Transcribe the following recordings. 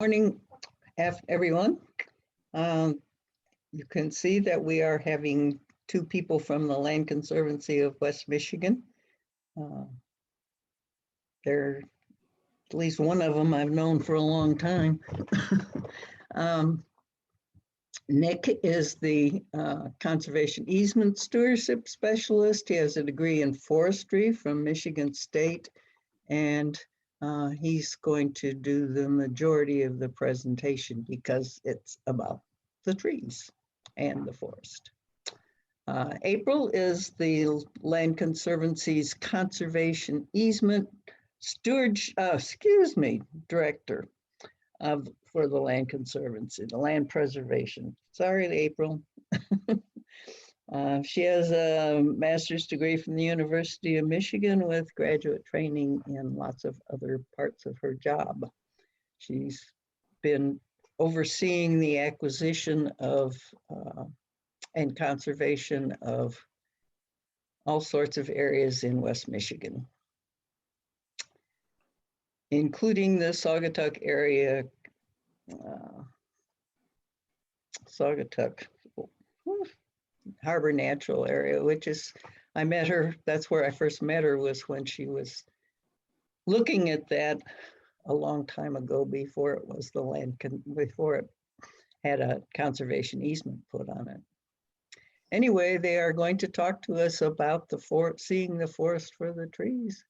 Morning, everyone. You can see that we are having two people from the Land Conservancy of West Michigan. They're at least one of them I've known for a long time. Nick is the Conservation Easement Stewardship Specialist. He has a degree in forestry from Michigan State, and he's going to do the majority of the presentation because it's about the trees and the forest. April is the Land Conservancy's Conservation Easement Director for the Land Conservancy, the land preservation. Sorry, April. She has a master's degree from the University of Michigan with graduate training in lots of other parts of her job. She's been overseeing the acquisition of and conservation of all sorts of areas in West Michigan, including the Saugatuck area, Saugatuck Harbor Natural area, which is, I met her, that's where I first met her, was when she was looking at that a long time ago, before it was the before it had a conservation easement put on it. Anyway, they are going to talk to us about seeing the forest for the trees.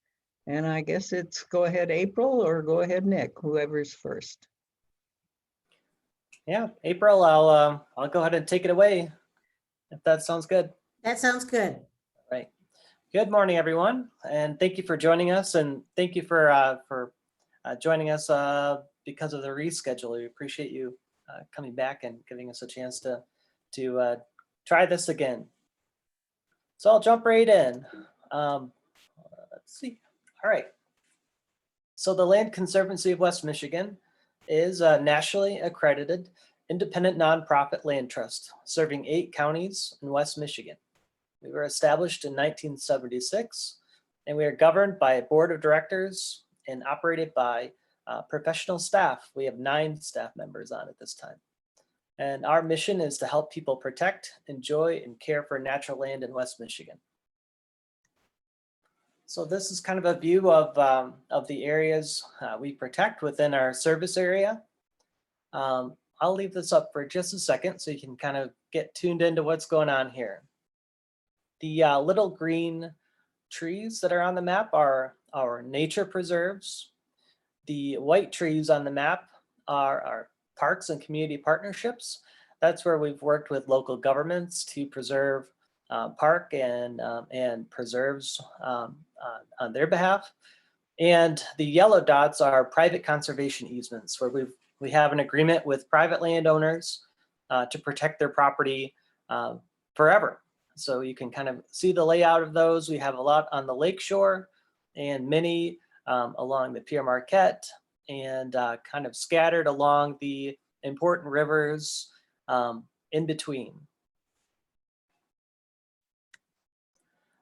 And I guess it's go ahead, April, or go ahead, Nick, whoever's first. Yeah, April, I'll go ahead and take it away, if that sounds good. That sounds good. All right. Good morning, everyone, and thank you for joining us, and thank you for joining us because of the reschedule. We appreciate you coming back and giving us a chance to try this again. So I'll jump right in. Let's see. All right. So the Land Conservancy of West Michigan is a nationally accredited independent nonprofit land trust serving 8 counties in West Michigan. We were established in 1976, and we are governed by a board of directors and operated by professional staff. We have 9 staff members on at this time. And our mission is to help people protect, enjoy, and care for natural land in West Michigan. So this is kind of a view of the areas we protect within our service area. I'll leave this up for just a second so you can kind of get tuned into what's going on here. The little green trees that are on the map are our nature preserves. The white trees on the map are our parks and community partnerships. That's where we've worked with local governments to preserve park and preserves on their behalf. And the yellow dots are private conservation easements, where we have an agreement with private landowners to protect their property forever. So you can kind of see the layout of those. We have a lot on the lake shore and many along the Pierre Marquette, and kind of scattered along the important rivers in between.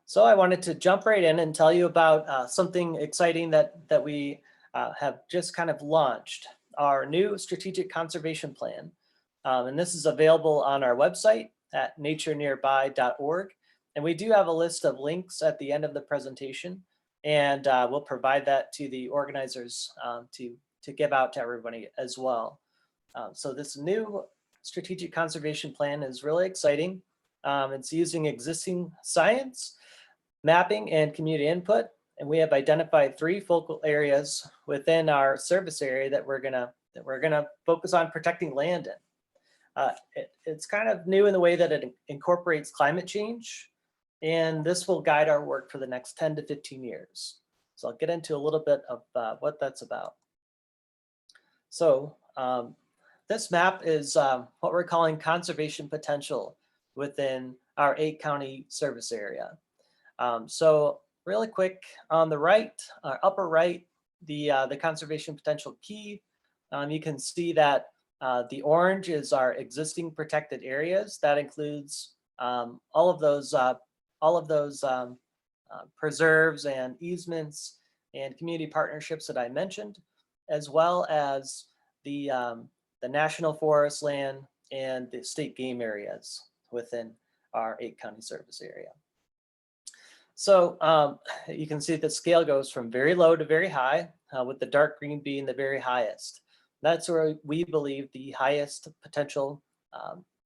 So I wanted to jump right in and tell you about something exciting that we have just kind of launched, our new strategic conservation plan. And this is available on our website at naturenearby.org. And we do have a list of links at the end of the presentation, and we'll provide that to the organizers to give out to everybody as well. So this new strategic conservation plan is really exciting. It's using existing science, mapping, and community input. And we have identified 3 focal areas within our service area that we're gonna focus on protecting land in. It's kind of new in the way that it incorporates climate change, and this will guide our work for the next 10 to 15 years. So I'll get into a little bit of what that's about. So this map is what we're calling conservation potential within our 8-county service area. So really quick, on the right, upper right, the conservation potential key, you can see that the orange is our existing protected areas. That includes all of those preserves and easements and community partnerships that I mentioned, as well as the national forest land and the state game areas within our 8-county service area. So you can see the scale goes from very low to very high, with the dark green being the very highest. That's where we believe the highest potential,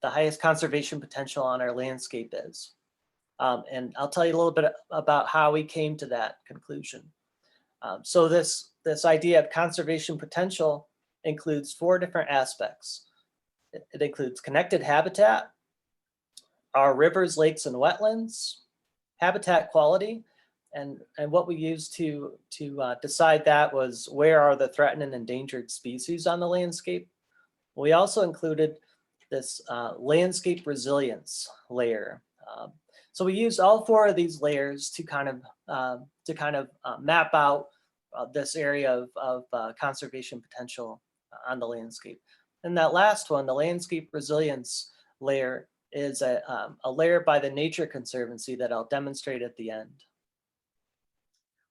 the highest conservation potential on our landscape is. And I'll tell you a little bit about how we came to that conclusion. So this idea of conservation potential includes 4 different aspects. It includes connected habitat, our rivers, lakes, and wetlands, habitat quality, and what we used to decide that was where are the threatened and endangered species on the landscape. We also included this landscape resilience layer. So we used all 4 of these layers to kind of map out this area of conservation potential on the landscape. And that last one, the landscape resilience layer, is a layer by the Nature Conservancy that I'll demonstrate at the end.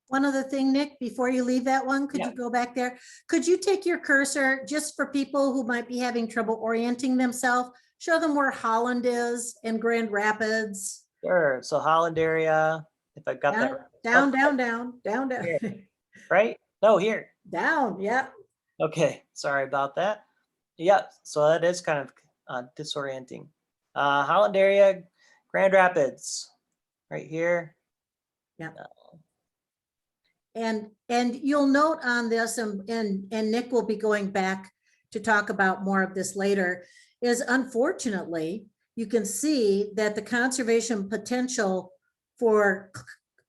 One other thing, Nick, before you leave that one, could you go back there? Could you take your cursor, just for people who might be having trouble orienting themselves, show them where Holland is and Grand Rapids? Sure. So Holland area, if I've got that right. Down. Here. Right? No, here. Down, yeah. Okay, sorry about that. Yeah, so that is kind of disorienting. Holland area, Grand Rapids, right here. Yeah. And you'll note on this, and Nick will be going back to talk about more of this later, is unfortunately, you can see that the conservation potential for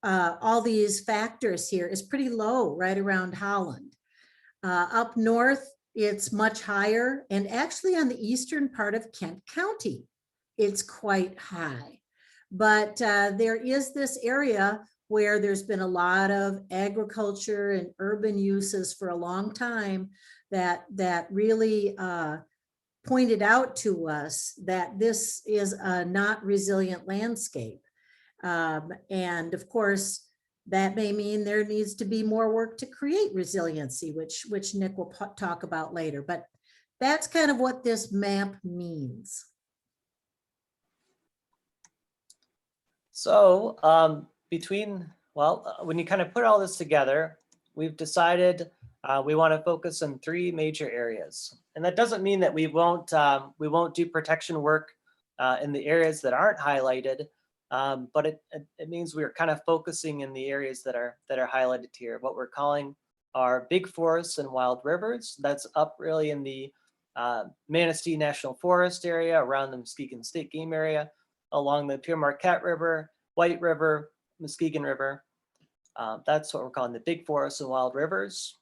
all these factors here is pretty low right around Holland. Up north, it's much higher, and actually on the eastern part of Kent County, it's quite high. But there is this area where there's been a lot of agriculture and urban uses for a long time that really pointed out to us that this is a not resilient landscape. And of course, that may mean there needs to be more work to create resiliency, which Nick will talk about later. But that's kind of what this map means. So when you kind of put all this together, we've decided we want to focus on 3 major areas. And that doesn't mean that we won't do protection work in the areas that aren't highlighted, but it means we're kind of focusing in the areas that are highlighted here. What we're calling our big forests and wild rivers. That's up really in the Manistee National Forest area, around the Muskegon State Game area, along the Pere Marquette River, White River, Muskegon River. That's what we're calling the big forests and wild rivers.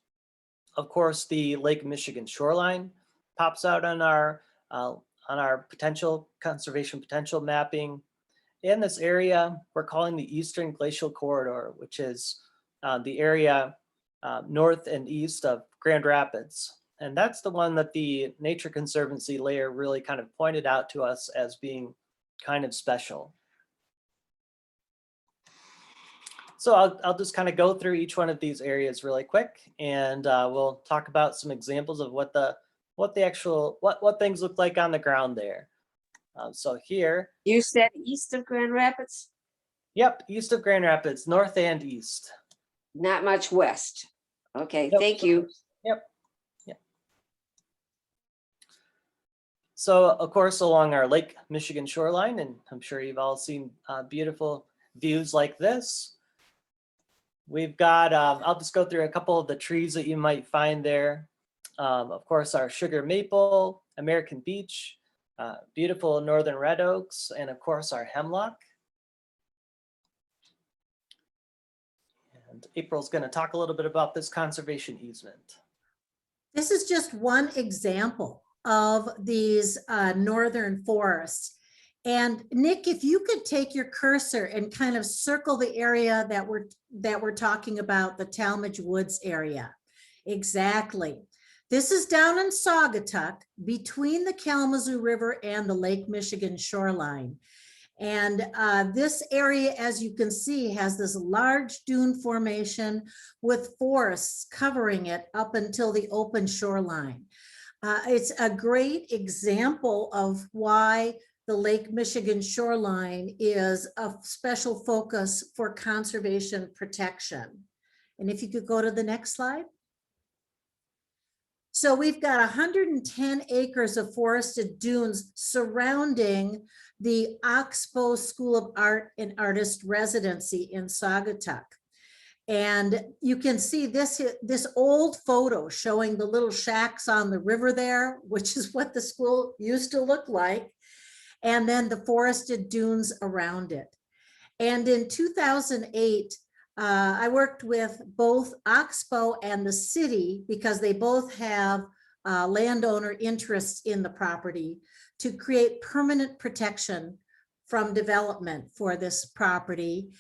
Of course, the Lake Michigan shoreline pops out on our potential conservation potential mapping. In this area, we're calling the Eastern Glacial Corridor, which is the area north and east of Grand Rapids. And that's the one that the Nature Conservancy layer really kind of pointed out to us as being kind of special. So I'll just kind of go through each one of these areas really quick, and we'll talk about some examples of what things look like on the ground there. So here. You said east of Grand Rapids? Yep, east of Grand Rapids, north and east. Not much west. Okay, Nope. thank you. Yep. So of course, along our Lake Michigan shoreline, and I'm sure you've all seen beautiful views like this. We've got, I'll just go through a couple of the trees that you might find there. Of course, our sugar maple, American beech, beautiful northern red oaks, and of course our hemlock. And April's going to talk a little bit about this conservation easement. This is just one example of these northern forests. And Nick, if you could take your cursor and kind of circle the area that we're talking about, the Talmadge Woods area. Exactly. This is down in Saugatuck, between the Kalamazoo River and the Lake Michigan shoreline. And this area, as you can see, has this large dune formation with forests covering it up until the open shoreline. It's a great example of why the Lake Michigan shoreline is a special focus for conservation protection. And if you could go to the next slide. So we've got 110 acres of forested dunes surrounding the Oxbow School of Art and Artist Residency in Saugatuck. And you can see this old photo showing the little shacks on the river there, which is what the school used to look like, and then the forested dunes around it. And in 2008, I worked with both Oxbow and the city, because they both have landowner interests in the property, to create permanent protection from development for this property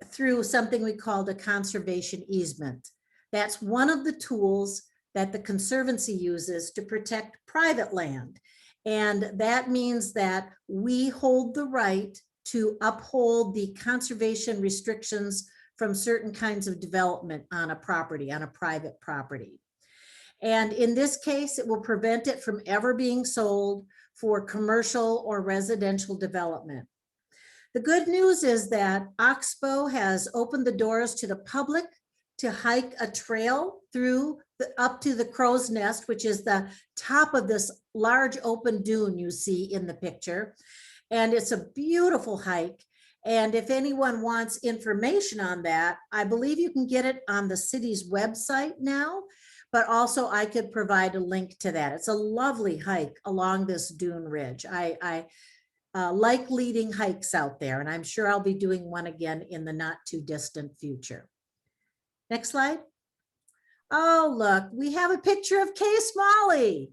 through something we called a conservation easement. That's one of the tools that the Conservancy uses to protect private land. And that means that we hold the right to uphold the conservation restrictions from certain kinds of development on a property, on a private property. And in this case, it will prevent it from ever being sold for commercial or residential development. The good news is that Oxbow has opened the doors to the public to hike a trail through up to the Crow's Nest, which is the top of this large open dune you see in the picture. And it's a beautiful hike. And if anyone wants information on that, I believe you can get it on the city's website now, but also I could provide a link to that. It's a lovely hike along this dune ridge. I like leading hikes out there, and I'm sure I'll be doing one again in the not too distant future. Next slide. Oh, look, we have a picture of Kay Smalley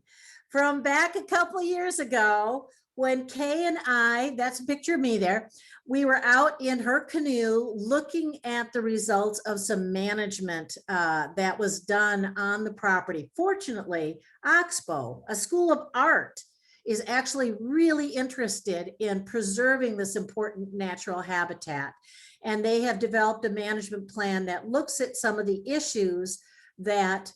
from back a couple of years ago when Kay and I, that's a picture of me there, we were out in her canoe looking at the results of some management that was done on the property. Fortunately, Oxbow, a school of art, is actually really interested in preserving this important natural habitat. And they have developed a management plan that looks at some of the issues that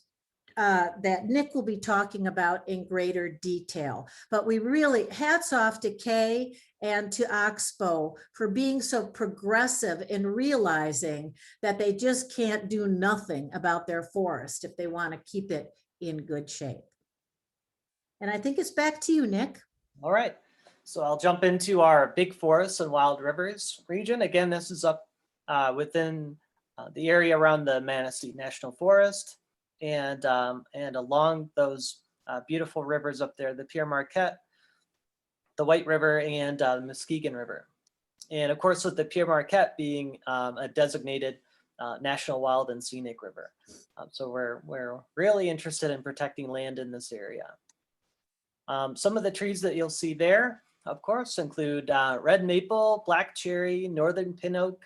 Nick will be talking about in greater detail. But we really, hats off to Kay and to Oxbow for being so progressive in realizing that they just can't do nothing about their forest if they want to keep it in good shape. And I think it's back to you, Nick. All right, so I'll jump into our big forests and wild rivers region. Again, this is up within the area around the Manistee National Forest and along those beautiful rivers up there, the Pierre Marquette, the White River, and the Muskegon River. And of course, with the Pierre Marquette being a designated National Wild and Scenic River. So we're really interested in protecting land in this area. Some of the trees that you'll see there, of course, include red maple, black cherry, northern pin oak,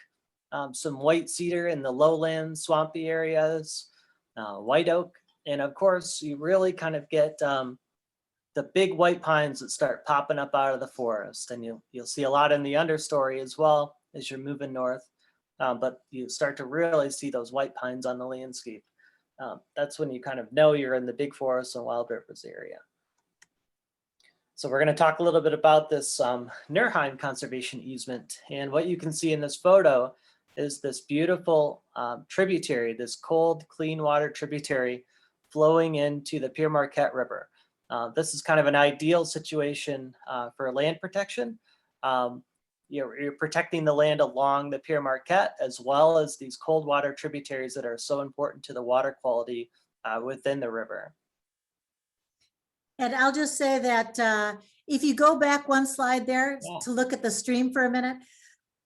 some white cedar in the lowland swampy areas, white oak, and of course, you really kind of get the big white pines that start popping up out of the forest, and you'll see a lot in the understory as well as you're moving north, but you start to really see those white pines on the landscape. That's when you kind of know you're in the big forest and wild rivers area. So we're going to talk a little bit about this Nurheim conservation easement. And what you can see in this photo is this beautiful tributary, this cold, clean water tributary flowing into the Pierre Marquette River. This is kind of an ideal situation for land protection. You're protecting the land along the Pierre Marquette, as well as these cold water tributaries that are so important to the water quality within the river. And I'll just say that if you go back one slide there to look at the stream for a minute,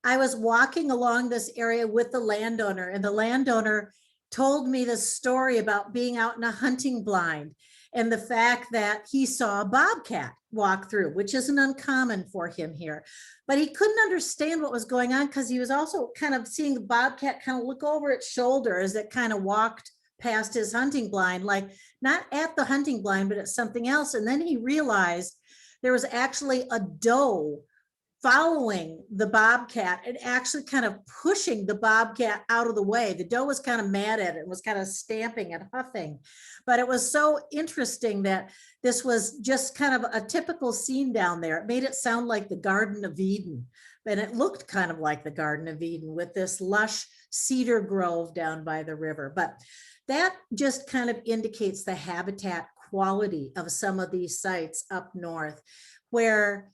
I was walking along this area with the landowner, and the landowner told me this story about being out in a hunting blind and the fact that he saw a bobcat walk through, which isn't uncommon for him here. But he couldn't understand what was going on because he was also kind of seeing the bobcat kind of look over its shoulder as it kind of walked past his hunting blind, like not at the hunting blind, but at something else. And then he realized there was actually a doe following the bobcat and actually kind of pushing the bobcat out of the way. The doe was kind of mad at it, was kind of stamping and huffing. But it was so interesting that this was just kind of a typical scene down there. It made it sound like the Garden of Eden. And it looked kind of like the Garden of Eden with this lush cedar grove down by the river. But that just kind of indicates the habitat quality of some of these sites up north, where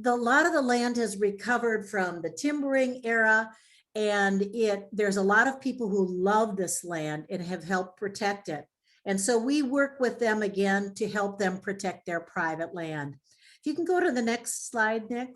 a lot of the land has recovered from the timbering era, and there's a lot of people who love this land and have helped protect it. And so we work with them again to help them protect their private land. If you can go to the next slide, Nick.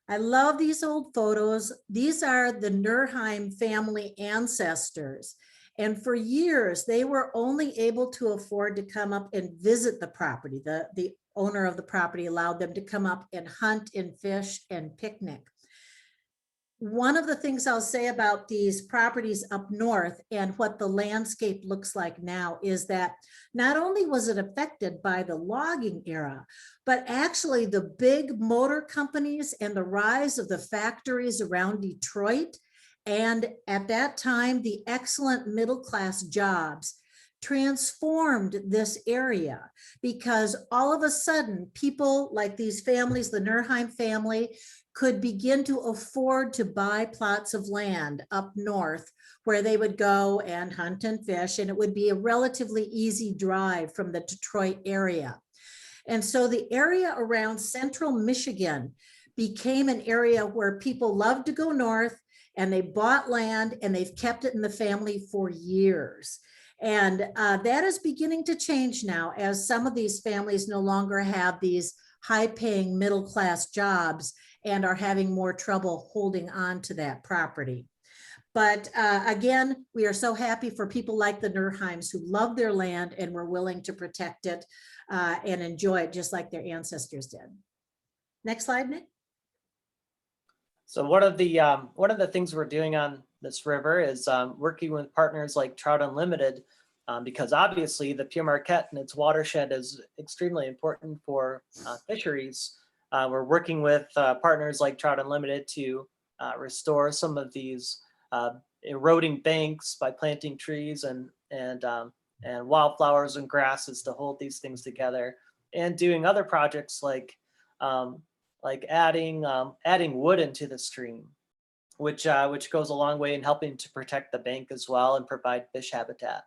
I love these old photos. These are the Nurheim family ancestors. And for years, they were only able to afford to come up and visit the property. The owner of the property allowed them to come up and hunt and fish and picnic. One of the things I'll say about these properties up north and what the landscape looks like now is that not only was it affected by the logging era, but actually the big motor companies and the rise of the factories around Detroit, and at that time, the excellent middle-class jobs transformed this area, because all of a sudden people like these families, the Nurheim family, could begin to afford to buy plots of land up north where they would go and hunt and fish, and it would be a relatively easy drive from the Detroit area. And so the area around central Michigan became an area where people loved to go north, and they bought land and they've kept it in the family for years. And that is beginning to change now, as some of these families no longer have these high-paying middle-class jobs and are having more trouble holding on to that property. But again, we are so happy for people like the Nurheims who love their land and were willing to protect it and enjoy it just like their ancestors did. Next slide, Nick. So one of the things we're doing on this river is working with partners like Trout Unlimited, because obviously the Pere Marquette and its watershed is extremely important for fisheries. We're working with partners like Trout Unlimited to restore some of these eroding banks by planting trees and wildflowers and grasses to hold these things together, and doing other projects like adding wood into the stream, which goes a long way in helping to protect the bank as well and provide fish habitat.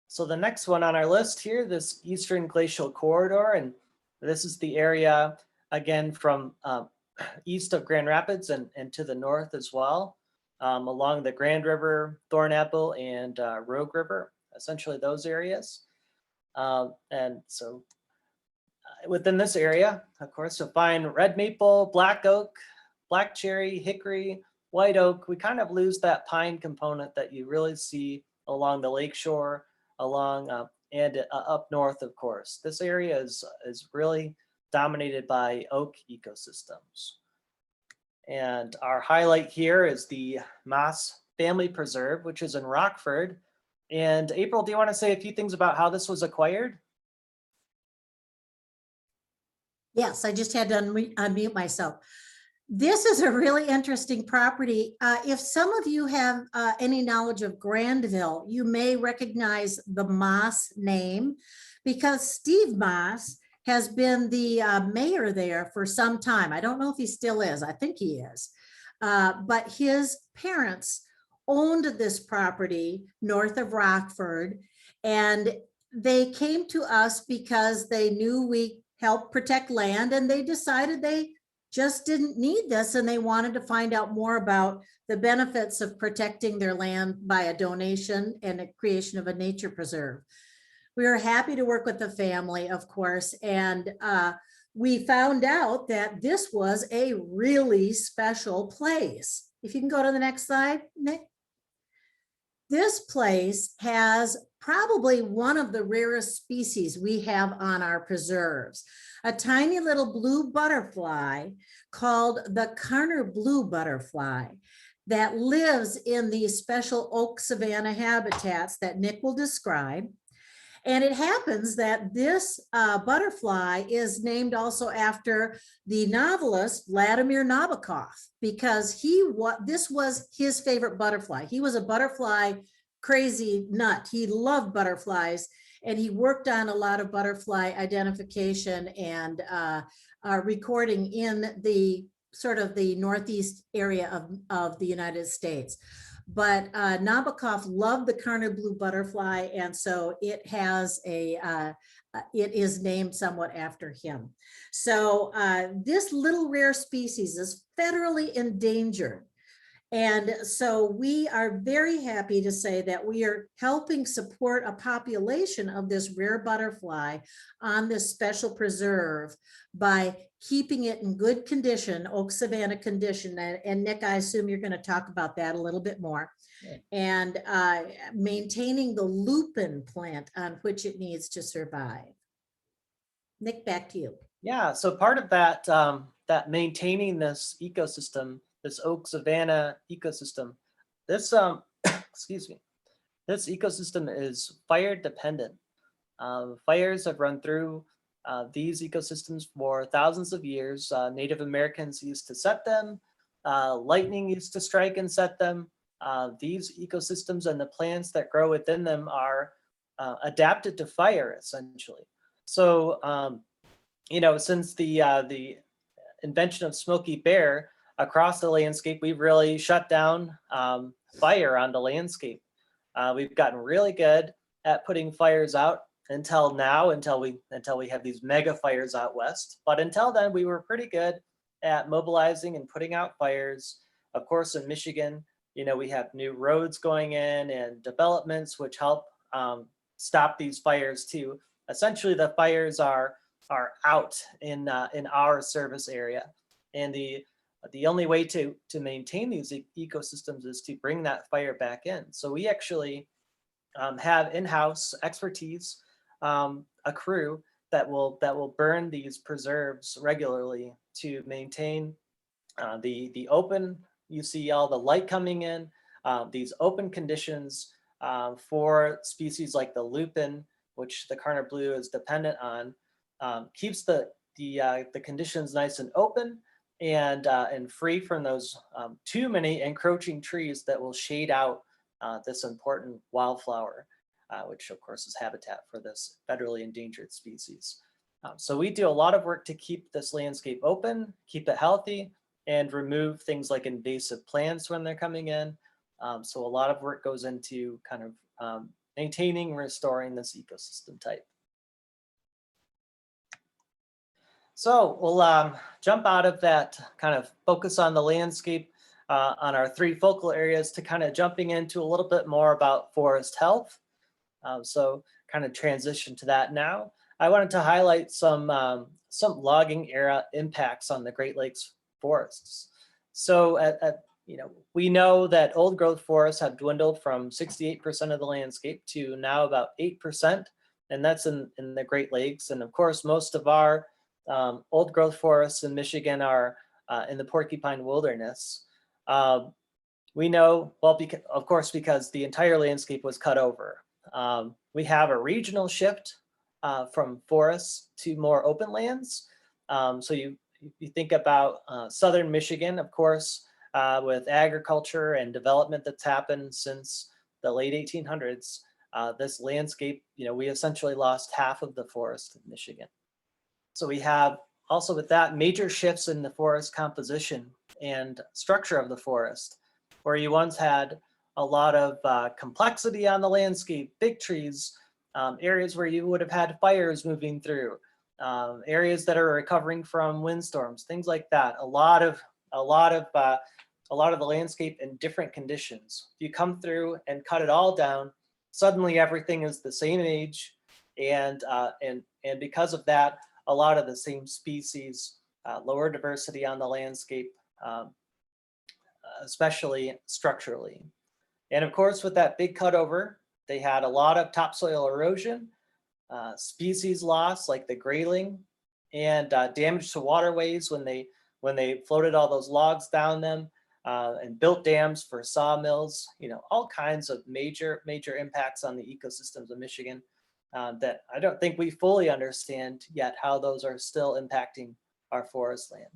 So the next one on our list here, this Eastern Glacial Corridor, and this is the area again from east of Grand Rapids and to the north as well, along the Grand River, Thornapple, and Rogue River, essentially those areas. And so within this area, of course, you'll find red maple, black oak, black cherry, hickory, white oak. We kind of lose that pine component that you really see along the lakeshore, along and up north, of course. This area is really dominated by oak ecosystems. And our highlight here is the Moss Family Preserve, which is in Rockford. And April, do you want to say a few things about how this was acquired? Yes, I just had to unmute myself. This is a really interesting property. If some of you have any knowledge of Grandville, you may recognize the Moss name, because Steve Moss has been the mayor there for some time. I don't know if he still is. I think he is. But his parents owned this property north of Rockford, and they came to us because they knew we helped protect land, and they decided they just didn't need this, and they wanted to find out more about the benefits of protecting their land by a donation and a creation of a nature preserve. We were happy to work with the family, of course, and we found out that this was a really special place. If you can go to the next slide, Nick. This place has probably one of the rarest species we have on our preserves, a tiny little blue butterfly called the Carner blue butterfly that lives in these special oak savanna habitats that Nick will describe. And it happens that this butterfly is named also after the novelist Vladimir Nabokov, because this was his favorite butterfly. He was a butterfly crazy nut. He loved butterflies, and he worked on a lot of butterfly identification and recording in the sort of the northeast area of the United States. But Nabokov loved the Carner blue butterfly, and so it has it is named somewhat after him. So this little rare species is federally endangered. And so we are very happy to say that we are helping support a population of this rare butterfly on this special preserve by keeping it in good condition, oak savanna condition. And Nick, I assume you're going to talk about that a little bit more. Yeah. And maintaining the lupin plant on which it needs to survive. Nick, back to you. Yeah, so part of that, that maintaining this ecosystem, this oak savanna ecosystem, this excuse me, this ecosystem is fire dependent. Fires have run through these ecosystems for thousands of years. Native Americans used to set them. Lightning used to strike and set them. These ecosystems and the plants that grow within them are adapted to fire, essentially. So, you know, since the invention of Smokey Bear, across the landscape, we've really shut down fire on the landscape. We've gotten really good at putting fires out until now, until we have these mega fires out west. But until then, we were pretty good at mobilizing and putting out fires. Of course, in Michigan, you know, we have new roads going in and developments which help stop these fires too. Essentially, the fires are out in our service area, and the only way to maintain these ecosystems is to bring that fire back in. So we actually have in-house expertise, a crew that will burn these preserves regularly to maintain the open. You see all the light coming in, these open conditions for species like the lupin, which the Carner blue is dependent on, keeps the conditions nice and open and free from those too many encroaching trees that will shade out this important wildflower, which of course is habitat for this federally endangered species. So we do a lot of work to keep this landscape open, keep it healthy, and remove things like invasive plants when they're coming in. So a lot of work goes into kind of maintaining and restoring this ecosystem type. So we'll jump out of that kind of focus on the landscape on our three focal areas to kind of jumping into a little bit more about forest health. So kind of transition to that now. I wanted to highlight some logging era impacts on the Great Lakes forests. So you know, we know that old growth forests have dwindled from 68% of the landscape to now about 8%, and that's in the Great Lakes. And of course, most of our old growth forests in Michigan are in the Porcupine Wilderness. We know, well, of course, because the entire landscape was cut over. We have a regional shift from forests to more open lands. So you think about southern Michigan, of course, with agriculture and development that's happened since the late 1800s. This landscape, you know, we essentially lost half of the forest in Michigan. So we have also with that major shifts in the forest composition and structure of the forest, where you once had a lot of complexity on the landscape, big trees, areas where you would have had fires moving through, areas that are recovering from windstorms, things like that. A lot of the landscape in different conditions. If you come through and cut it all down, suddenly everything is the same age, and because of that, a lot of the same species, lower diversity on the landscape, especially structurally. And of course, with that big cutover, they had a lot of topsoil erosion, species loss like the grayling, and damage to waterways when they floated all those logs down them, and built dams for sawmills. You know, all kinds of major impacts on the ecosystems of Michigan. that I don't think we fully understand yet how those are still impacting our forest land.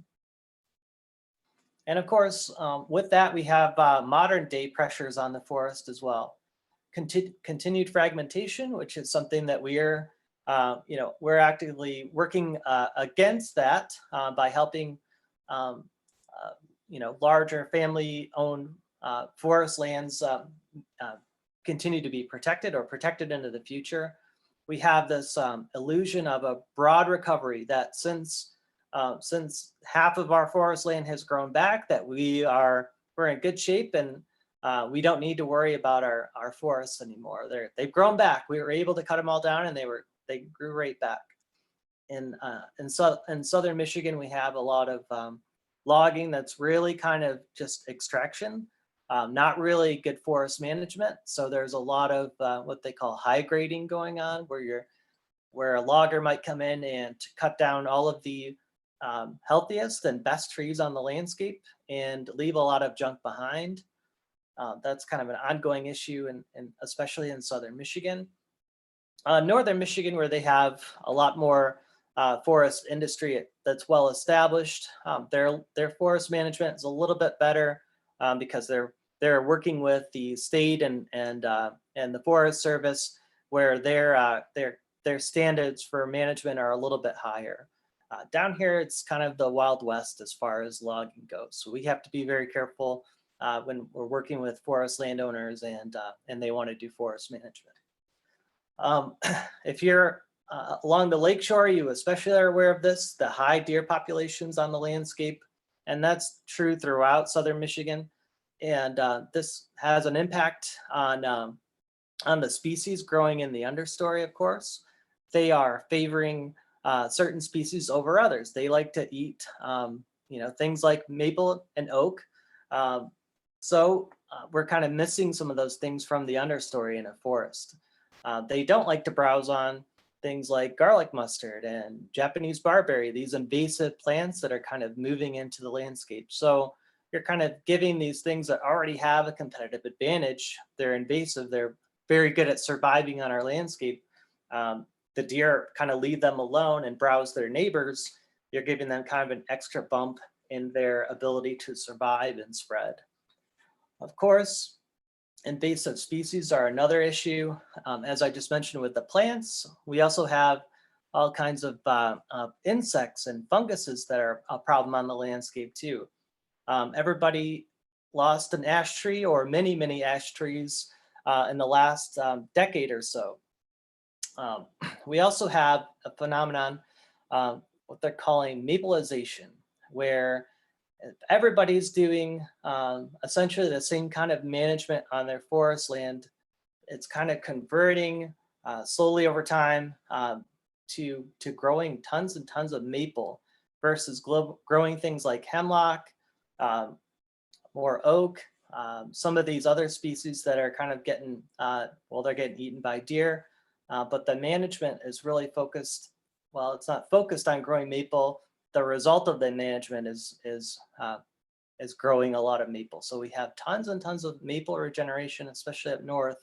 And of course, with that, we have modern day pressures on the forest as well. Continued fragmentation, which is something that we're actively working against that by helping larger family-owned forest lands continue to be protected or protected into the future. We have this illusion of a broad recovery that since half of our forest land has grown back, that we're in good shape and we don't need to worry about our forests anymore. They've grown back. We were able to cut them all down, and they grew right back. In southern Michigan, we have a lot of logging that's really kind of just extraction, not really good forest management. So there's a lot of what they call high grading going on, where a logger might come in and cut down all of the healthiest and best trees on the landscape and leave a lot of junk behind. That's kind of an ongoing issue, and especially in southern Michigan. Northern Michigan, where they have a lot more forest industry that's well established, their forest management is a little bit better because they're working with the state and the Forest Service, where their standards for management are a little bit higher. Down here, it's kind of the Wild West as far as logging goes. So we have to be very careful when we're working with forest landowners and they want to do forest management. If you're along the lakeshore, you especially are aware of this, the high deer populations on the landscape, and that's true throughout southern Michigan. And this has an impact on the species growing in the understory, of course. They are favoring certain species over others. They like to eat, things like maple and oak. So we're kind of missing some of those things from the understory in a forest. They don't like to browse on things like garlic mustard and Japanese barberry, these invasive plants that are kind of moving into the landscape. So you're kind of giving these things that already have a competitive advantage. They're invasive. They're very good at surviving on our landscape. The deer kind of leave them alone and browse their neighbors. You're giving them kind of an extra bump in their ability to survive and spread. Of course, invasive species are another issue. As I just mentioned with the plants, we also have all kinds of insects and funguses that are a problem on the landscape too. Everybody lost an ash tree or many ash trees in the last decade or so. We also have a phenomenon, what they're calling mapleization, where everybody's doing essentially the same kind of management on their forest land. It's kind of converting slowly over time to growing tons and tons of maple versus growing things like hemlock, more oak, some of these other species that are kind of getting, they're getting eaten by deer. But the management is really focused, well, it's not focused on growing maple. The result of the management is growing a lot of maple. So we have tons and tons of maple regeneration, especially up north.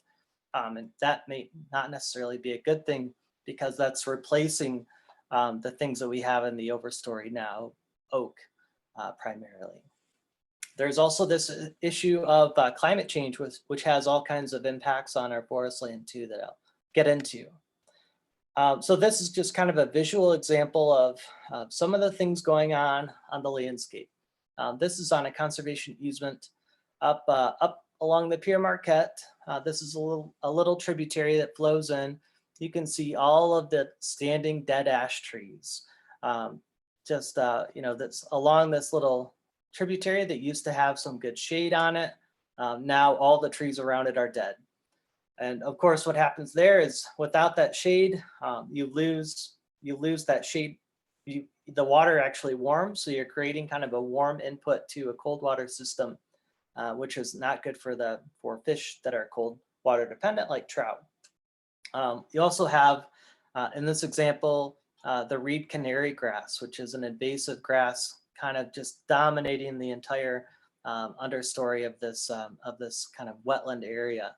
And that may not necessarily be a good thing because that's replacing the things that we have in the overstory now, oak primarily. There's also this issue of climate change, which has all kinds of impacts on our forest land too that I'll get into. So this is just kind of a visual example of some of the things going on the landscape. This is on a conservation easement up along the Pierre Marquette. This is a little tributary that flows in. You can see all of the standing dead ash trees. That's along this little tributary that used to have some good shade on it. Now all the trees around it are dead. And of course, what happens there is without that shade, you lose that shade. The water actually warms, so you're creating kind of a warm input to a cold water system, which is not good for fish that are cold water dependent, like trout. You also have, in this example, the reed canary grass, which is an invasive grass, kind of just dominating the entire understory of this kind of wetland area.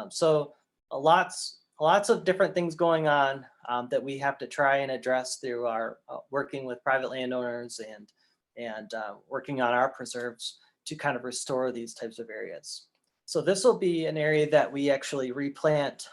So lots lots of different things going on that we have to try and address through our working with private landowners and working on our preserves to kind of restore these types of areas. So this will be an area that we actually replant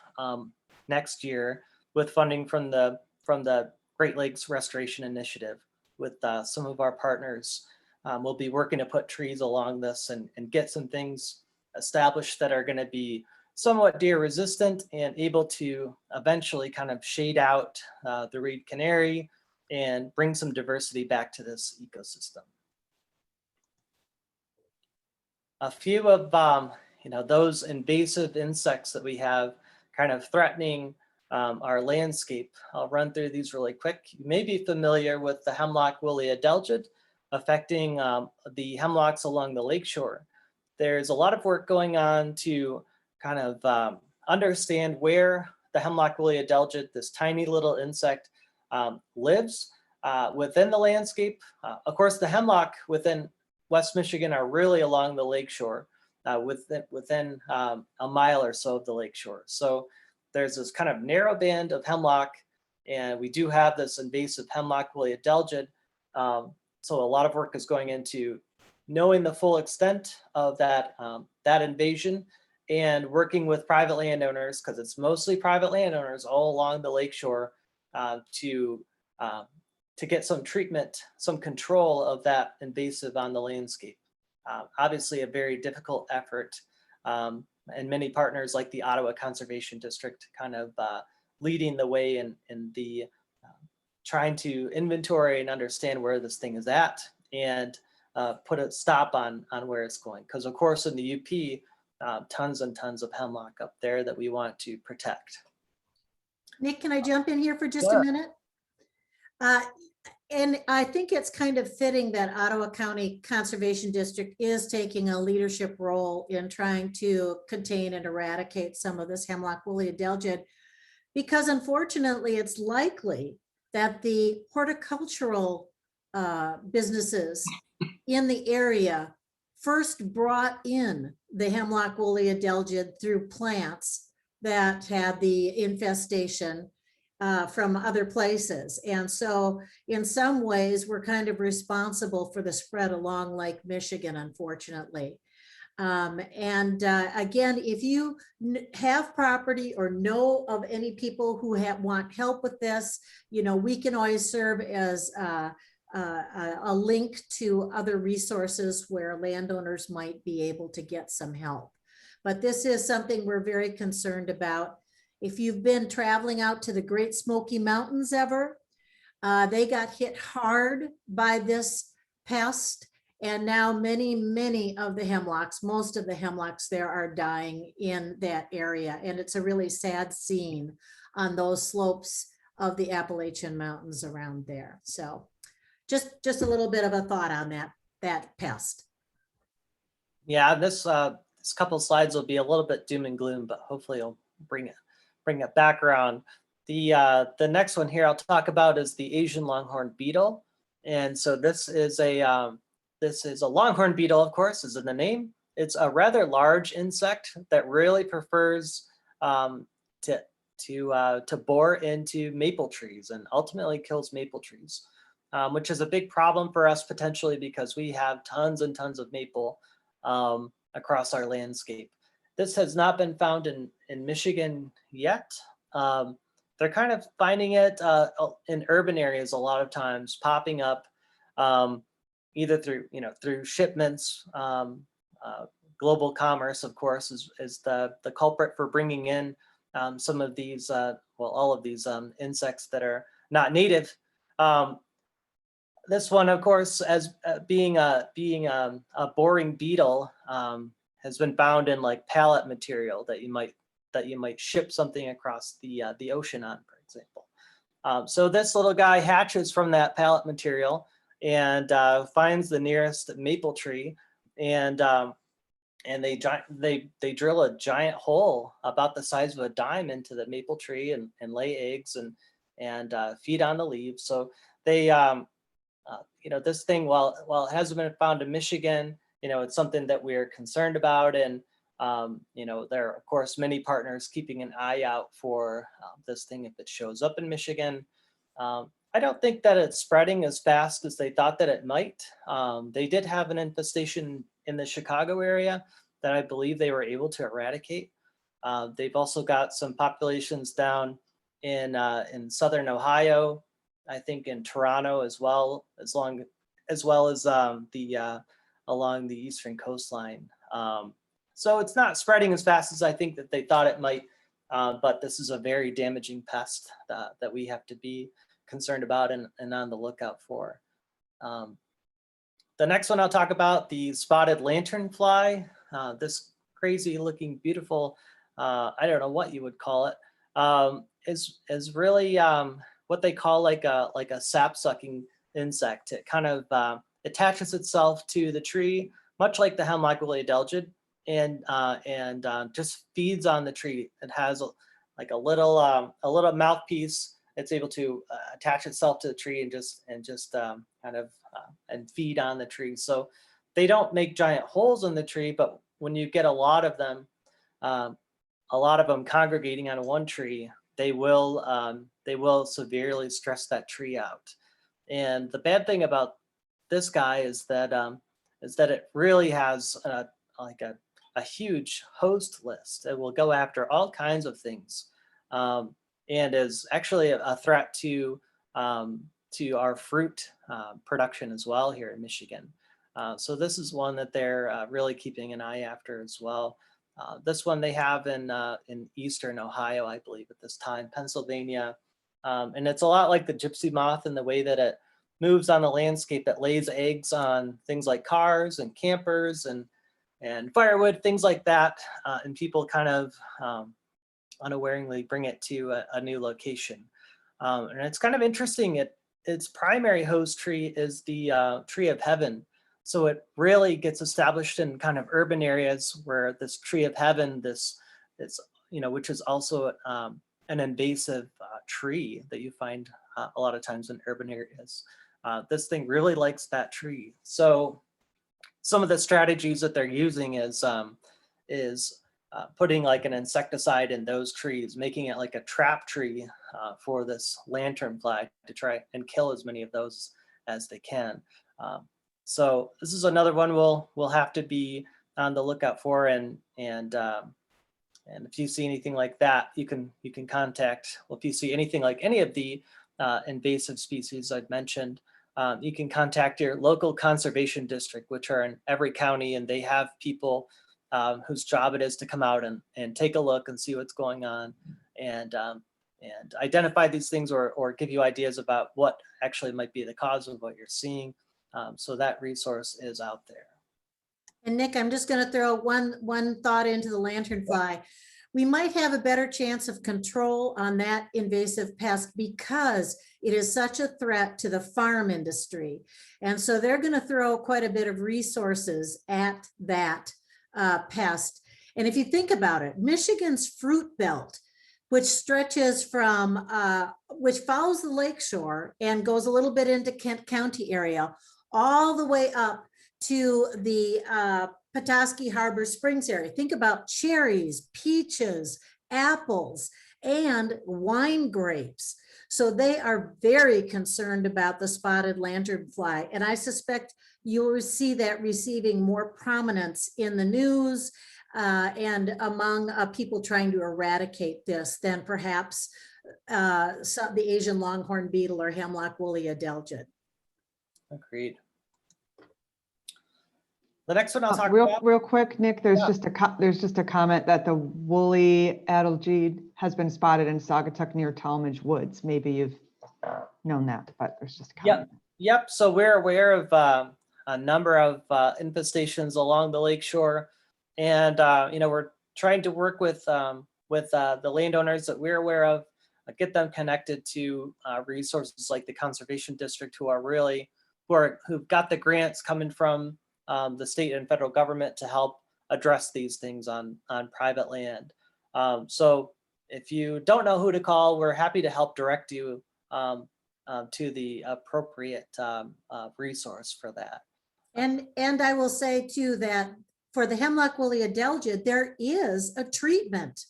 next year with funding from the Great Lakes Restoration Initiative with some of our partners. We'll be working to put trees along this and get some things established that are going to be somewhat deer resistant and able to eventually kind of shade out the reed canary and bring some diversity back to this ecosystem. A few of those invasive insects that we have kind of threatening our landscape. I'll run through these really quick. You may be familiar with the Hemlock woolly Adelgid affecting the hemlocks along the lakeshore. There's a lot of work going on to kind of understand where the Hemlock woolly Adelgid, this tiny little insect, lives within the landscape. Of course, the hemlock within West Michigan are really along the lakeshore, within a mile or so of the lakeshore. So there's this kind of narrow band of hemlock, and we do have this invasive Hemlock woolly Adelgid. So a lot of work is going into knowing the full extent of that invasion and working with private landowners, because it's mostly private landowners all along the lakeshore, to get some treatment, some control of that invasive on the landscape. Obviously a very difficult effort, and many partners like the Ottawa Conservation District kind of leading the way in the trying to inventory and understand where this thing is at and put a stop on where it's going. Because of course in the UP, tons and tons of hemlock up there that we want to protect. Nick, can I jump in here for just Sure. a minute? And I think it's kind of fitting that Ottawa County Conservation District is taking a leadership role in trying to contain and eradicate some of this Hemlock woolly Adelgid, because unfortunately it's likely that the horticultural businesses in the area first brought in the Hemlock woolly Adelgid through plants that had the infestation from other places. And so in some ways, we're kind of responsible for the spread along Lake Michigan, unfortunately. Again, if you have property or know of any people who want help with this, we can always serve as a link to other resources where landowners might be able to get some help. But this is something we're very concerned about. If you've been traveling out to the Great Smoky Mountains ever, they got hit hard by this pest. And now many of the hemlocks, most of the hemlocks there are dying in that area. And it's a really sad scene on those slopes of the Appalachian Mountains around there. So just a little bit of a thought on that pest. Yeah, this couple slides will be a little bit doom and gloom, but hopefully it'll bring it back around. The next one here I'll talk about is the Asian Longhorn Beetle. And so this is a longhorn beetle, of course, is in the name. It's a rather large insect that really prefers to bore into maple trees and ultimately kills maple trees, which is a big problem for us potentially because we have tons and tons of maple across our landscape. This has not been found in Michigan yet. They're kind of finding it in urban areas a lot of times, popping up either through shipments. Global commerce, of course, is the culprit for bringing in some of these, all of these insects that are not native. This one, of course, as being a boring beetle, has been found in like pallet material that you might ship something across the ocean on, for example. So this little guy hatches from that pallet material and finds the nearest maple tree, and they drill a giant hole about the size of a dime into the maple tree and lay eggs and feed on the leaves. So they this thing, while it hasn't been found in Michigan, it's something that we're concerned about, and There are, of course, many partners keeping an eye out for this thing if it shows up in Michigan. I don't think that it's spreading as fast as they thought that it might. They did have an infestation in the Chicago area that I believe they were able to eradicate. They've also got some populations down in southern Ohio, I think in Toronto as well as along the eastern coastline. So it's not spreading as fast as I think that they thought it might, but this is a very damaging pest that we have to be concerned about and on the lookout for. The next one I'll talk about, the Spotted Lanternfly. This crazy looking, beautiful, I don't know what you would call it, is really what they call like a sap sucking insect. It kind of attaches itself to the tree, much like the Hemlock woolly Adelgid, and just feeds on the tree. It has like a little mouthpiece. It's able to attach itself to the tree and just kind of and feed on the tree. So they don't make giant holes in the tree, but when you get a lot of them congregating on one tree, they will severely stress that tree out. And the bad thing about this guy is that it really has a huge host list. It will go after all kinds of things, and is actually a threat to our fruit production as well here in Michigan. So this is one that they're really keeping an eye after as well. This one they have in eastern Ohio, I believe, at this time, Pennsylvania, and it's a lot like the gypsy moth in the way that it moves on the landscape. It lays eggs on things like cars and campers and firewood, things like that, and people kind of unawareingly bring it to a new location. And it's kind of interesting. Its primary host tree is the tree of heaven. So it really gets established in kind of urban areas where this tree of heaven, which is also an invasive tree that you find a lot of times in urban areas. This thing really likes that tree. So some of the strategies that they're using is putting like an insecticide in those trees, making it like a trap tree for this lanternfly to try and kill as many of those as they can. So this is another one we'll have to be on the lookout for, and if you see anything like that, you can contact. Well, if you see anything like any of the invasive species I've mentioned, you can contact your local conservation district, which are in every county, and they have people whose job it is to come out and take a look and see what's going on, and identify these things or give you ideas about what actually might be the cause of what you're seeing. So that resource is out there. And Nick, I'm just going to throw one thought into the lanternfly. We might have a better chance of control on that invasive pest because it is such a threat to the farm industry. And so they're going to throw quite a bit of resources at that pest. And if you think about it, Michigan's fruit belt, which stretches from, which follows the lakeshore and goes a little bit into Kent County area, all the way up to the Petoskey Harbor Springs area. Think about cherries, peaches, apples, and wine grapes. So they are very concerned about the spotted lanternfly. And I suspect you'll see that receiving more prominence in the news and among people trying to eradicate this than perhaps the Asian longhorn beetle or Hemlock woolly Adelgid. Agreed. The next one I'll talk real, about. Real quick, Nick, there's just a comment that the woolly Adelgid has been spotted in Saugatuck near Talmadge Woods. Maybe you've known that, but there's just a comment. Yep. So we're aware of a number of infestations along the lakeshore, and we're trying to work with the landowners that we're aware of, get them connected to resources like the conservation district, who've got the grants coming from the state and federal government to help address these things on private land. So if you don't know who to call, we're happy to help direct you to the appropriate resource for that. And I will say too that for the hemlock woolly adelgid, there is a treatment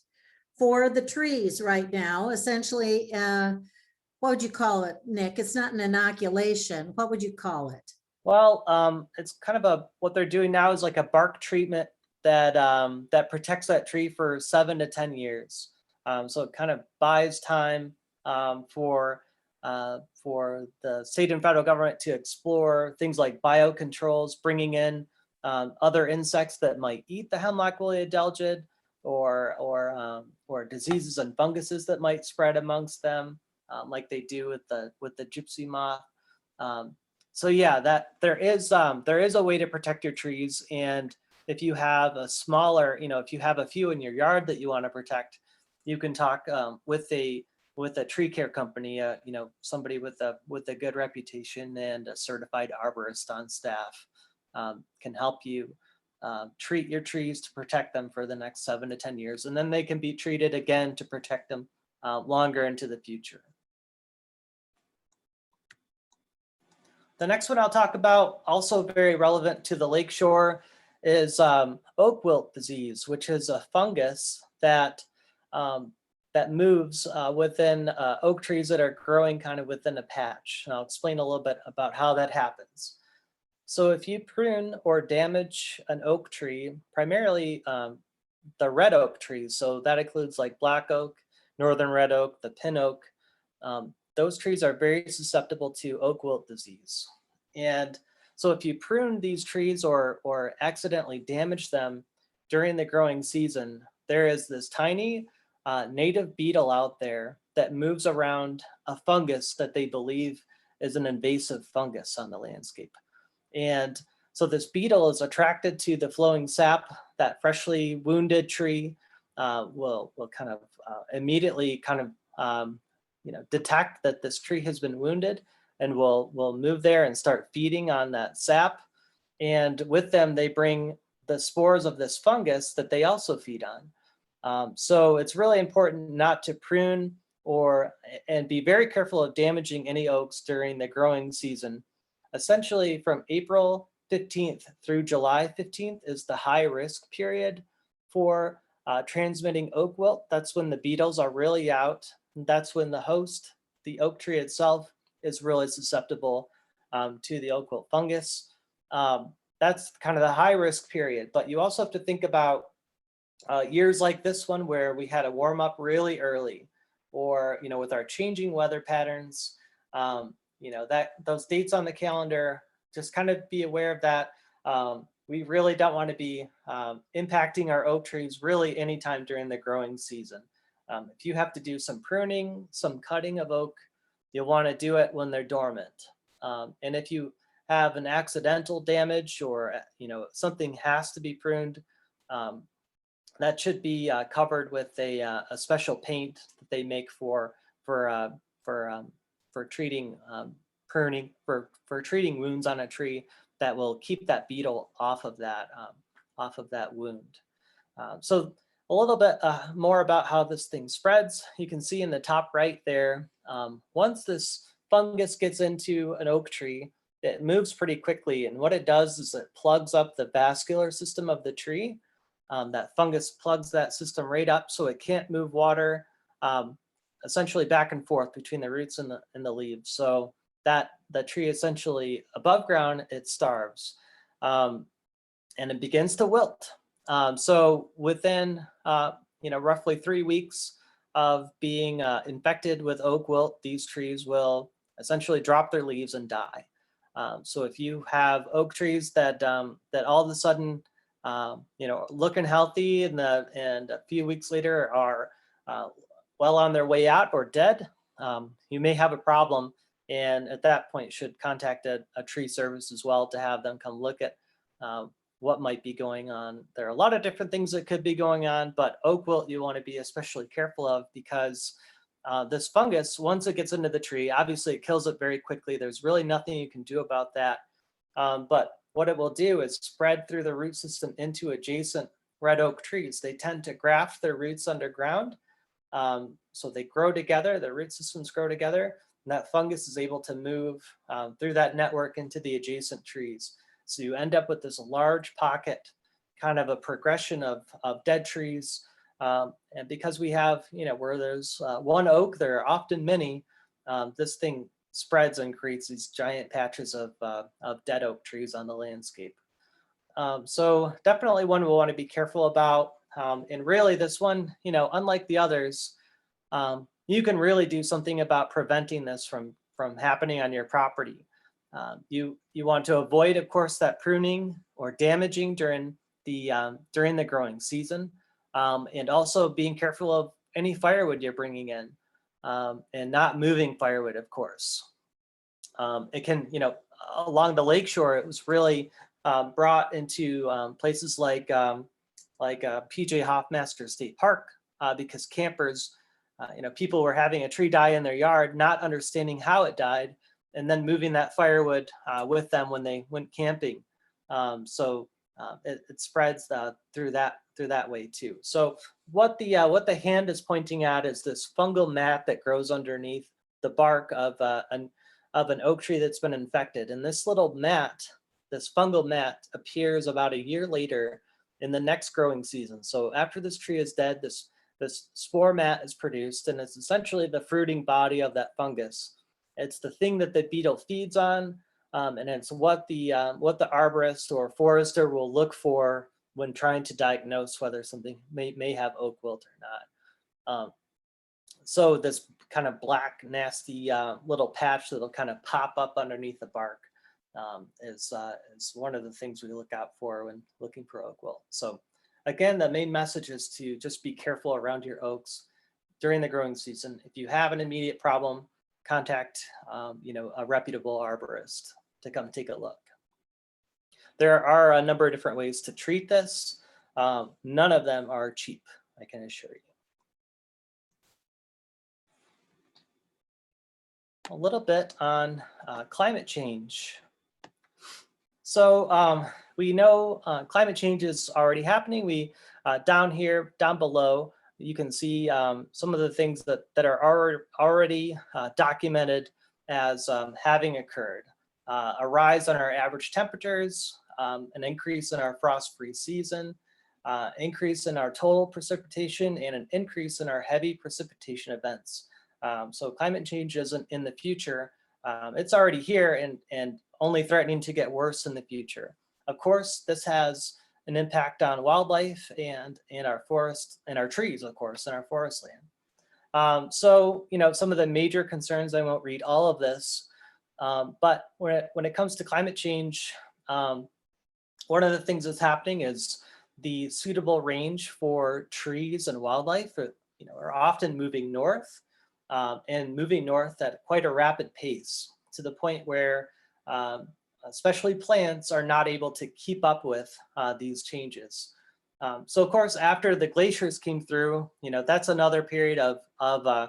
for the trees right now. Essentially, what would you call it, Nick? It's not an inoculation. What would you call it? Well, it's kind of what they're doing now is like a bark treatment that that protects that tree for 7 to 10 years. So it kind of buys time for the state and federal government to explore things like biocontrols, bringing in other insects that might eat the hemlock woolly adelgid, or diseases and funguses that might spread amongst them, like they do with the gypsy moth. So yeah, that there is a way to protect your trees. And if you have a smaller, if you have a few in your yard that you want to protect, you can talk with a tree care company, somebody with a good reputation and a certified arborist on staff can help you treat your trees to protect them for the next 7 to 10 years. And then they can be treated again to protect them longer into the future. The next one I'll talk about, also very relevant to the lakeshore, is oak wilt disease, which is a fungus that moves within oak trees that are growing kind of within a patch. And I'll explain a little bit about how that happens. So if you prune or damage an oak tree, primarily the red oak trees, so that includes like black oak, northern red oak, the pin oak, those trees are very susceptible to oak wilt disease. And so if you prune these trees or accidentally damage them during the growing season, there is this tiny native beetle out there that moves around a fungus that they believe is an invasive fungus on the landscape. And so this beetle is attracted to the flowing sap. That freshly wounded tree will kind of immediately kind of detect that this tree has been wounded, and will move there and start feeding on that sap. And with them, they bring the spores of this fungus that they also feed on. So it's really important not to prune and be very careful of damaging any oaks during the growing season. Essentially from April 15th through July 15th is the high risk period for transmitting oak wilt. That's when the beetles are really out. That's when the host, the oak tree itself, is really susceptible to the oak wilt fungus. That's kind of the high risk period, but you also have to think about years like this one where we had a warm up really early, or with our changing weather patterns, that those dates on the calendar, just kind of be aware of that. We really don't want to be impacting our oak trees really anytime during the growing season. If you have to do some pruning, some cutting of oak, you'll want to do it when they're dormant. And if you have an accidental damage, or something has to be pruned, that should be covered with a special paint that they make for treating pruning, for treating wounds on a tree, that will keep that beetle off of that wound. So a little bit more about how this thing spreads. You can see in the top right there, once this fungus gets into an oak tree, it moves pretty quickly. And what it does is it plugs up the vascular system of the tree. That fungus plugs that system right up so it can't move water essentially back and forth between the roots and the leaves. So that the tree essentially above ground, it starves, and it begins to wilt. So within roughly 3 weeks of being infected with oak wilt, these trees will essentially drop their leaves and die. So if you have oak trees that all of a sudden looking healthy and a few weeks later are well on their way out or dead, you may have a problem. And at that point should contact a tree service as well to have them come look at what might be going on. There are a lot of different things that could be going on, but oak wilt you want to be especially careful of, because this fungus, once it gets into the tree, obviously it kills it very quickly. There's really nothing you can do about that. But what it will do is spread through the root system into adjacent red oak trees. They tend to graft their roots underground. So they grow together, the root systems grow together, and that fungus is able to move through that network into the adjacent trees. So you end up with this large pocket kind of a progression of dead trees. And because we have, where there's one oak, there are often many, this thing spreads and creates these giant patches of dead oak trees on the landscape. So definitely one we'll want to be careful about. And really this one, unlike the others, you can really do something about preventing this from happening on your property. You want to avoid, of course, that pruning or damaging during the growing season, and also being careful of any firewood you're bringing in, and not moving firewood, of course. It can, along the lakeshore, it was really brought into places like PJ Hoffmaster State Park, because campers, people were having a tree die in their yard, not understanding how it died, and then moving that firewood with them when they went camping. So it spreads through that way too. So what the hand is pointing at is this fungal mat that grows underneath the bark of an oak tree that's been infected. And this little mat, this fungal mat, appears about a year later in the next growing season. So after this tree is dead, this spore mat is produced, and it's essentially the fruiting body of that fungus. It's the thing that the beetle feeds on, and it's what the arborist or forester will look for when trying to diagnose whether something may have oak wilt or not. So this kind of black, nasty little patch that'll kind of pop up underneath the bark is one of the things we look out for when looking for oak wilt. So again, the main message is to just be careful around your oaks during the growing season. If you have an immediate problem, contact a reputable arborist to come take a look. There are a number of different ways to treat this. None of them are cheap, I can assure you. A little bit on climate change. So we know climate change is already happening. We down below, you can see some of the things that are already documented as having occurred. A rise on our average temperatures, an increase in our frost-free season, increase in our total precipitation, and an increase in our heavy precipitation events. So climate change isn't in the future. It's already here and only threatening to get worse in the future. Of course, this has an impact on wildlife and our forest and our trees, of course, in our forest land. So, some of the major concerns, I won't read all of this, but when it comes to climate change, one of the things that's happening is the suitable range for trees and wildlife are often moving north, and moving north at quite a rapid pace, to the point where especially plants are not able to keep up with these changes. So of course, after the glaciers came through, that's another period of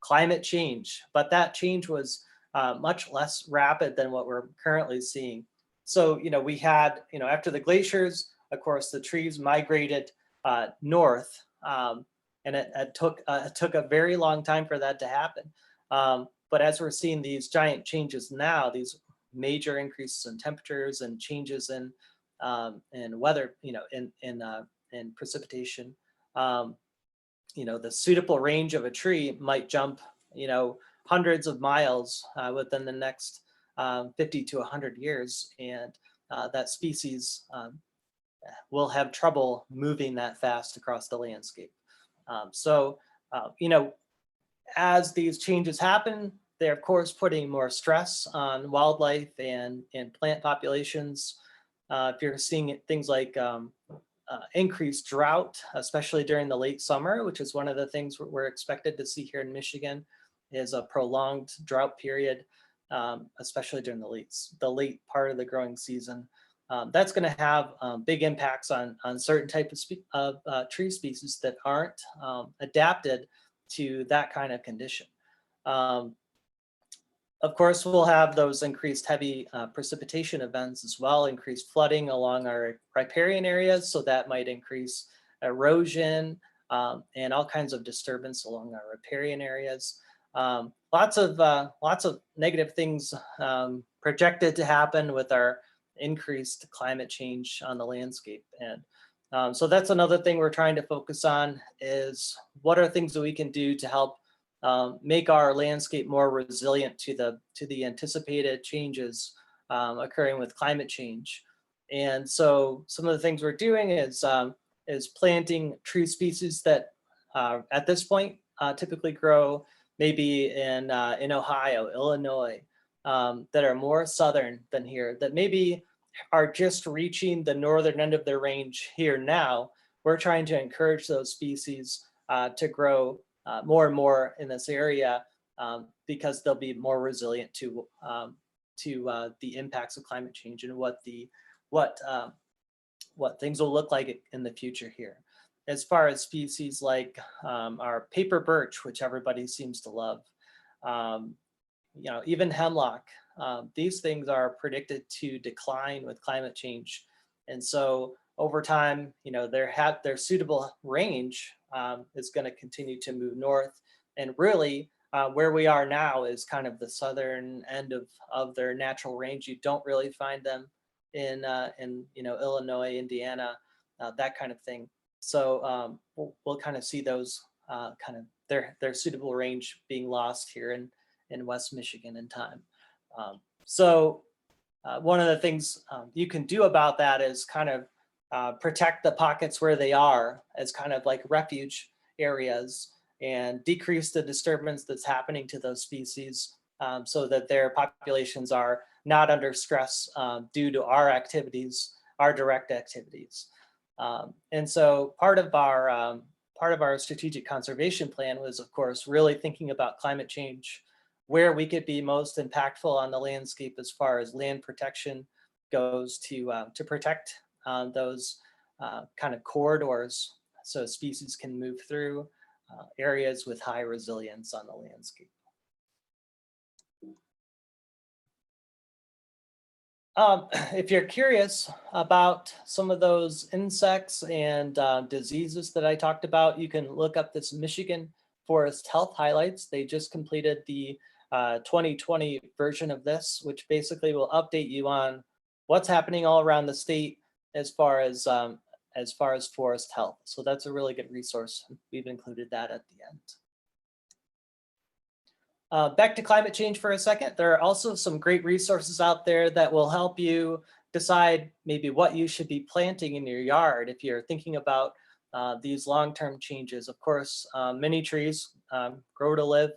climate change, but that change was much less rapid than what we're currently seeing. So, we had, after the glaciers, of course, the trees migrated north, and it took a very long time for that to happen. But as we're seeing these giant changes now, these major increases in temperatures and changes in weather, in precipitation, the suitable range of a tree might jump, hundreds of miles within the next 50 to 100 years, and that species will have trouble moving that fast across the landscape. As these changes happen, they're of course putting more stress on wildlife and plant populations. If you're seeing things like increased drought, especially during the late summer, which is one of the things we're expected to see here in Michigan, is a prolonged drought period, especially during the late part of the growing season. That's going to have big impacts on certain types of tree species that aren't adapted to that kind of condition. Of course, we'll have those increased heavy precipitation events as well, increased flooding along our riparian areas, so that might increase erosion and all kinds of disturbance along our riparian areas. Lots of negative things projected to happen with our increased climate change on the landscape. And So that's another thing we're trying to focus on is what are things that we can do to help make our landscape more resilient to the anticipated changes occurring with climate change. And so some of the things we're doing is planting tree species that at this point typically grow maybe in Ohio, Illinois, that are more southern than here, that maybe are just reaching the northern end of their range here now. We're trying to encourage those species to grow more and more in this area because they'll be more resilient to the impacts of climate change and what things will look like in the future here. As far as species like our paper birch, which everybody seems to love, even hemlock, these things are predicted to decline with climate change. And so over time, their suitable range is going to continue to move north. And really where we are now is kind of the southern end of their natural range. You don't really find them in Illinois, Indiana, that kind of thing. So we'll kind of see those kind of their suitable range being lost here in West Michigan in time. So one of the things you can do about that is kind of protect the pockets where they are as kind of like refuge areas and decrease the disturbance that's happening to those species so that their populations are not under stress due to our activities, our direct activities. And so part of our strategic conservation plan was, of course, really thinking about climate change, where we could be most impactful on the landscape as far as land protection goes to protect those kind of corridors so species can move through areas with high resilience on the landscape. If you're curious about some of those insects and diseases that I talked about, you can look up this Michigan Forest Health Highlights. They just completed the 2020 version of this, which basically will update you on what's happening all around the state as far as forest health. So that's a really good resource. We've included that at the end. Back to climate change for a second. There are also some great resources out there that will help you decide maybe what you should be planting in your yard if you're thinking about these long-term changes. Of course, many trees grow to live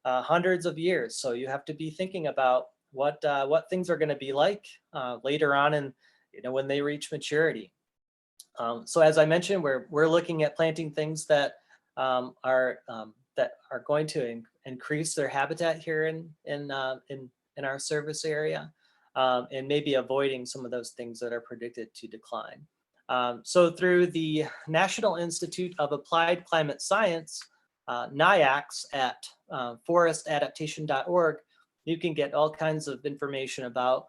hundreds of years, so you have to be thinking about what things are going to be like later on, and when they reach maturity. So as I mentioned, we're looking at planting things that are going to increase their habitat here in our service area, and maybe avoiding some of those things that are predicted to decline. So through the National Institute of Applied Climate Science, NIACS, at forestadaptation.org, you can get all kinds of information about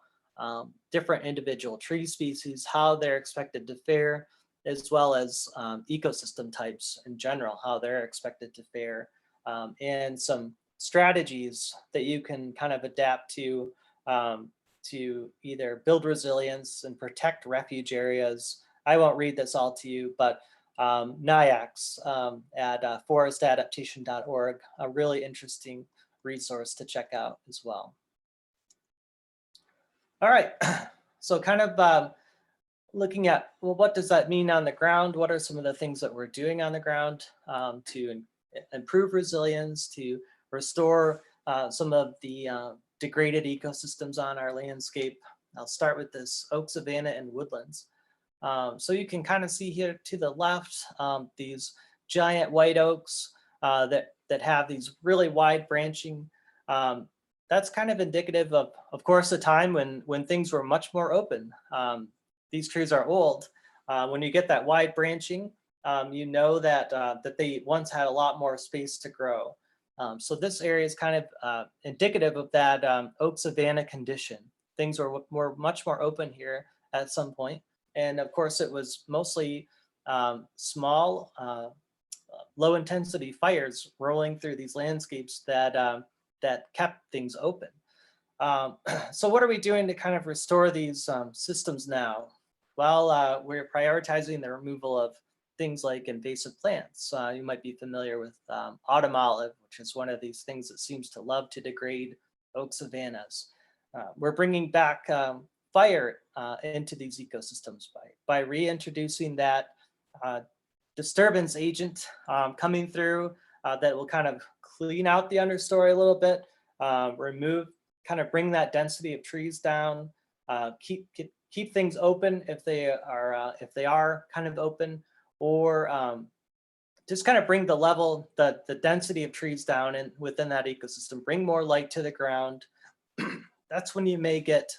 different individual tree species, how they're expected to fare, as well as ecosystem types in general, how they're expected to fare, and some strategies that you can kind of adapt to either build resilience and protect refuge areas. I won't read this all to you, but NIACS at forestadaptation.org, a really interesting resource to check out as well. All right, so kind of looking at, well, what does that mean on the ground? What are some of the things that we're doing on the ground to improve resilience, to restore some of the degraded ecosystems on our landscape? I'll start with this oak, savanna, and woodlands. So you can kind of see here to the left, these giant white oaks that have these really wide branching. That's kind of indicative of course, a time when things were much more open. These trees are old. When you get that wide branching, you know that they once had a lot more space to grow. So this area is kind of indicative of that oak savanna condition. Things were much more open here at some point. And of course, it was mostly small, low intensity fires rolling through these landscapes that kept things open. So what are we doing to kind of restore these systems now? well, we're prioritizing the removal of things like invasive plants. You might be familiar with autumn olive, which is one of these things that seems to love to degrade oak savannas. We're bringing back fire into these ecosystems by reintroducing that disturbance agent coming through that will kind of clean out the understory a little bit, kind of bring that density of trees down, keep things open if they are kind of open, or just kind of bring the density of trees down and within that ecosystem, bring more light to the ground. That's when you may get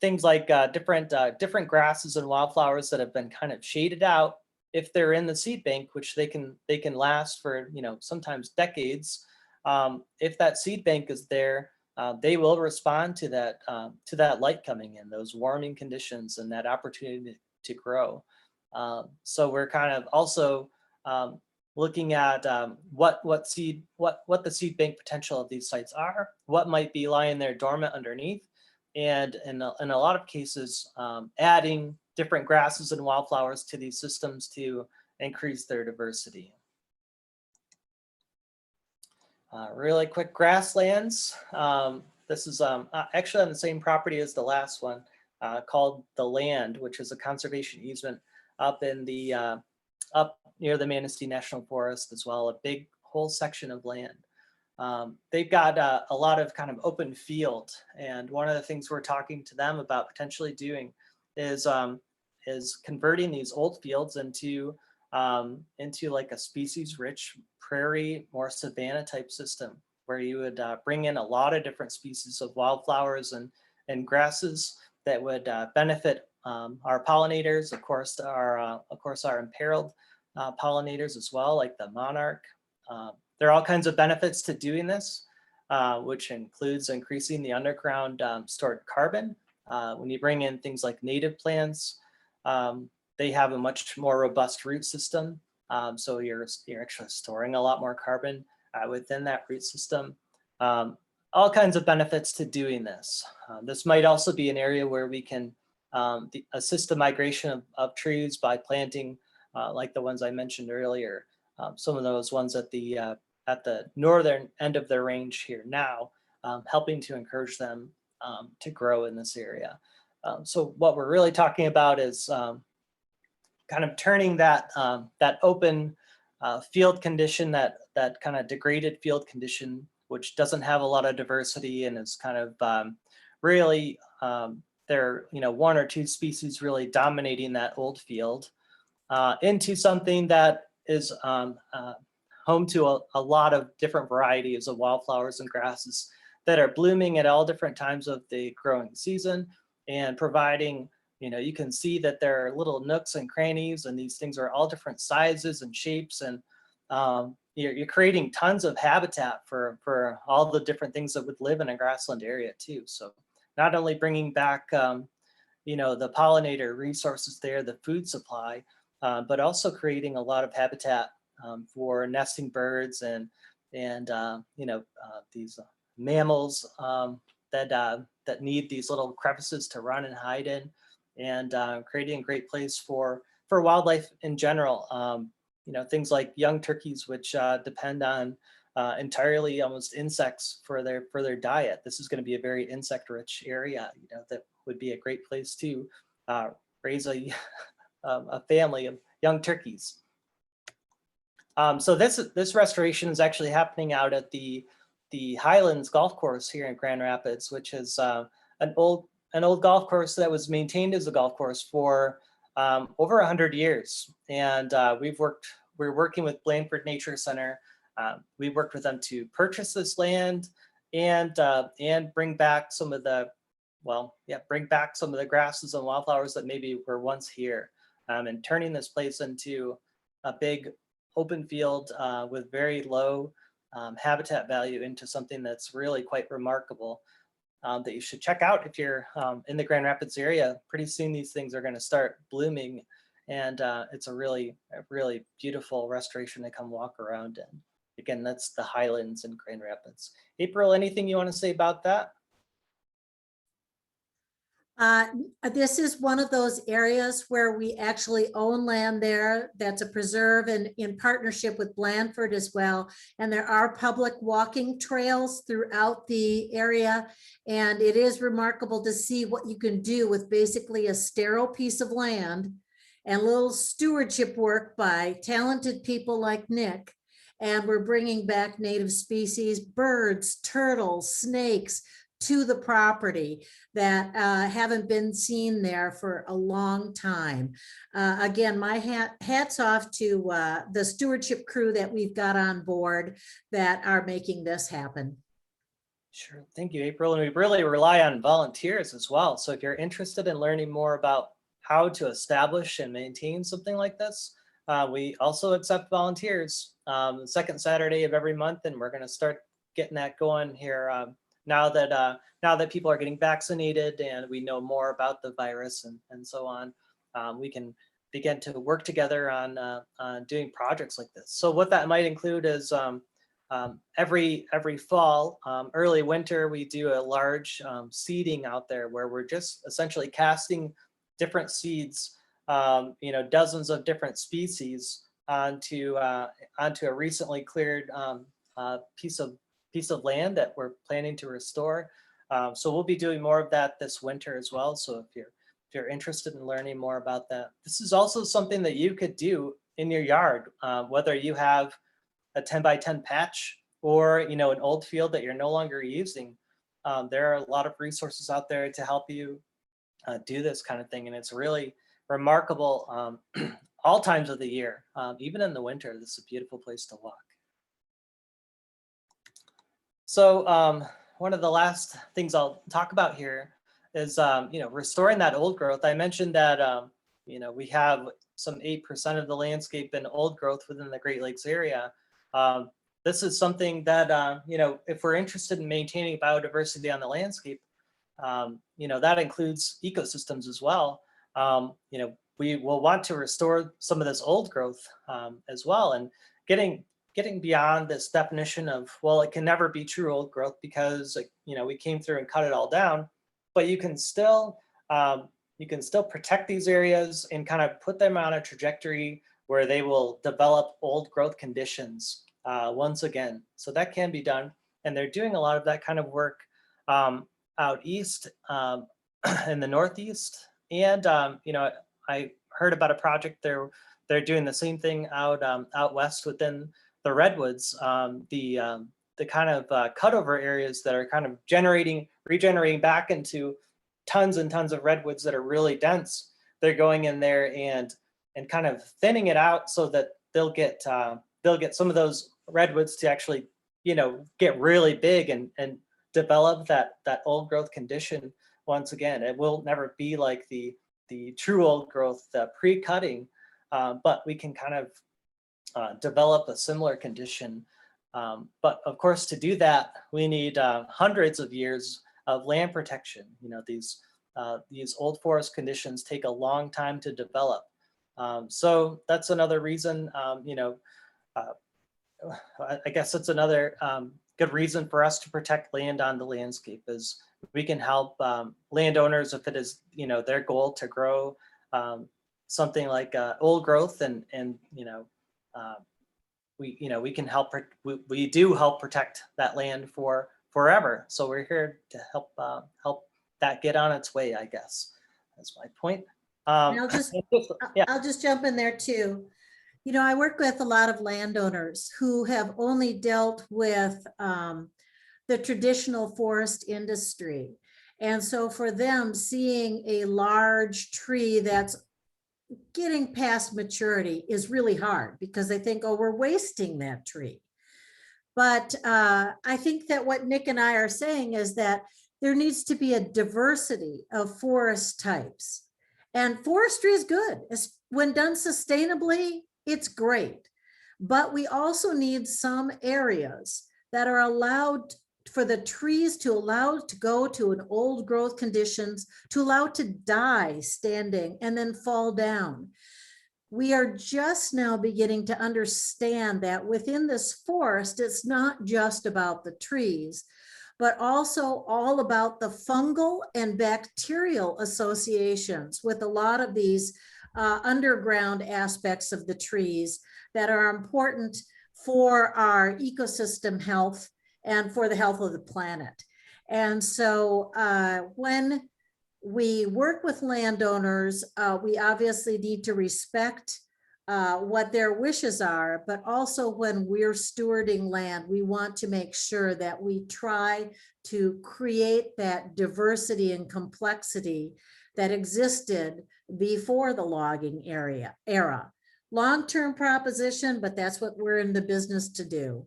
things like different grasses and wildflowers that have been kind of shaded out. If they're in the seed bank, which they can last for sometimes decades, if that seed bank is there, they will respond to that light coming in, those warming conditions, and that opportunity to grow. So we're kind of also looking at what the seed bank potential of these sites are, what might be lying there dormant underneath, and in a lot of cases, adding different grasses and wildflowers to these systems to increase their diversity. Really quick, grasslands. This is actually on the same property as the last one, called The Land, which is a conservation easement up in the up near the Manistee National Forest as well, a big whole section of land. They've got a lot of kind of open field, and one of the things we're talking to them about potentially doing is converting these old fields into like a species-rich prairie, more savanna type system, where you would bring in a lot of different species of wildflowers and grasses that would benefit our pollinators, of course our imperiled pollinators as well, like the monarch. There are all kinds of benefits to doing this, which includes increasing the underground stored carbon. When you bring in things like native plants, they have a much more robust root system. So you're actually storing a lot more carbon within that root system. All kinds of benefits to doing this. This might also be an area where we can assist the migration of trees by planting, like the ones I mentioned earlier. Some of those ones at the northern end of their range here now, helping to encourage them to grow in this area. So what we're really talking about is kind of turning that open field condition, that kind of degraded field condition, which doesn't have a lot of diversity and is kind of really there are one or two species really dominating that old field, into something that is home to a lot of different varieties of wildflowers and grasses that are blooming at all different times of the growing season, and providing, you can see that there are little nooks and crannies, and these things are all different sizes and shapes, and you're creating tons of habitat for all the different things that would live in a grassland area too. So not only bringing back the pollinator resources there, the food supply, but also creating a lot of habitat for nesting birds and these mammals that need these little crevices to run and hide in, and creating a great place for wildlife in general. Things like young turkeys, which depend on entirely almost insects for their diet. This is going to be a very insect-rich area. That would be a great place to raise a family of young turkeys. So this restoration is actually happening out at the Highlands Golf Course here in Grand Rapids, which is an old golf course that was maintained as a golf course for over 100 years. And we're working with Blandford Nature Center. We worked with them to purchase this land and bring back some of the grasses and wildflowers that maybe were once here, and turning this place into a big open field with very low habitat value into something that's really quite remarkable, that you should check out if you're in the Grand Rapids area. Pretty soon these things are going to start blooming, and it's a really beautiful restoration to come walk around in. Again, that's the Highlands in Grand Rapids. April, anything you want to say about that? This is one of those areas where we actually own land there. That's a preserve and in partnership with Blandford as well. And there are public walking trails throughout the area. And it is remarkable to see what you can do with basically a sterile piece of land and little stewardship work by talented people like Nick. And we're bringing back native species, birds, turtles, snakes, to the property that haven't been seen there for a long time. Again, my hats off to the stewardship crew that we've got on board that are making this happen. Sure, thank you, April. And we really rely on volunteers as well. So if you're interested in learning more about how to establish and maintain something like this, we also accept volunteers the second Saturday of every month, and we're going to start getting that going here now that people are getting vaccinated and we know more about the virus and so on. We can begin to work together on doing projects like this. So what that might include is every fall, early winter, we do a large seeding out there where we're just essentially casting different seeds, dozens of different species onto a recently cleared piece of land that we're planning to restore. So we'll be doing more of that this winter as well. So if you're interested in learning more about that, this is also something that you could do in your yard, whether you have a 10 by 10 patch or an old field that you're no longer using. There are a lot of resources out there to help you do this kind of thing, and it's really remarkable all times of the year. Even in the winter, this is a beautiful place to walk. So one of the last things I'll talk about here is restoring that old growth. I mentioned that we have some 8% of the landscape in old growth within the Great Lakes area. This is something that if we're interested in maintaining biodiversity on the landscape, that includes ecosystems as well. We will want to restore some of this old growth as well, and getting beyond this definition of, well, it can never be true old growth because we came through and cut it all down, but you can still protect these areas and kind of put them on a trajectory where they will develop old growth conditions once again. So that can be done, and they're doing a lot of that kind of work out east in the Northeast, and I heard about a project they're doing the same thing out west within the redwoods, the kind of cutover areas that are kind of regenerating back into tons and tons of redwoods that are really dense. They're going in there and kind of thinning it out so that they'll get some of those redwoods to actually get really big and develop that old growth condition once again. It will never be like the true old growth, the pre-cutting, but we can kind of develop a similar condition. But of course, to do that, we need hundreds of years of land protection. These old forest conditions take a long time to develop. So that's another reason, I guess it's another good reason for us to protect land on the landscape, is we can help landowners if it is their goal to grow something like old growth, and we can help. We do help protect that land for forever. So we're here to help that get on its way, I guess. That's my point. I'll just jump in there too. I work with a lot of landowners who have only dealt with the traditional forest industry. And so for them, seeing a large tree that's getting past maturity is really hard, because they think, oh, we're wasting that tree. But I think that what Nick and I are saying is that there needs to be a diversity of forest types. And forestry is good. When done sustainably, it's great. But we also need some areas that are allowed for the trees to allow to go to an old growth conditions, to allow to die standing and then fall down. We are just now beginning to understand that within this forest, it's not just about the trees, but also all about the fungal and bacterial associations with a lot of these underground aspects of the trees that are important for our ecosystem health and for the health of the planet. And so when we work with landowners, we obviously need to respect what their wishes are, but also when we're stewarding land, we want to make sure that we try to create that diversity and complexity that existed before the logging era. Long-term proposition, but that's what we're in the business to do.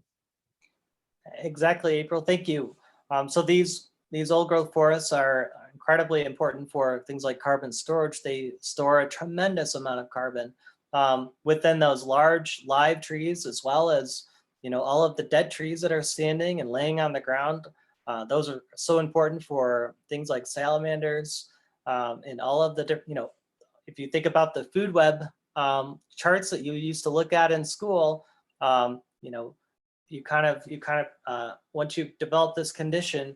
Exactly, April. Thank you. So these old growth forests are incredibly important for things like carbon storage. They store a tremendous amount of carbon within those large live trees, as well as, you know, all of the dead trees that are standing and laying on the ground. Those are so important for things like salamanders and all of the different, you know, if you think about the food web charts that you used to look at in school, you know, you kind of once you've developed this condition,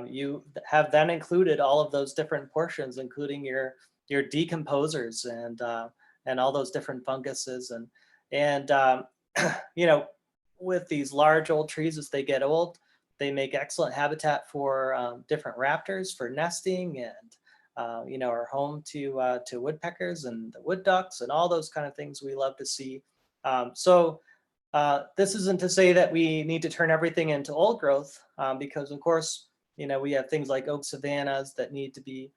you have then included all of those different portions, including your decomposers and all those different funguses and you know, with these large old trees as they get old, they make excellent habitat for different raptors for nesting and you know, are home to woodpeckers and the wood ducks and all those kind of things we love to see. So this isn't to say that we need to turn everything into old growth, because of course, you know, we have things like oak savannas that need to be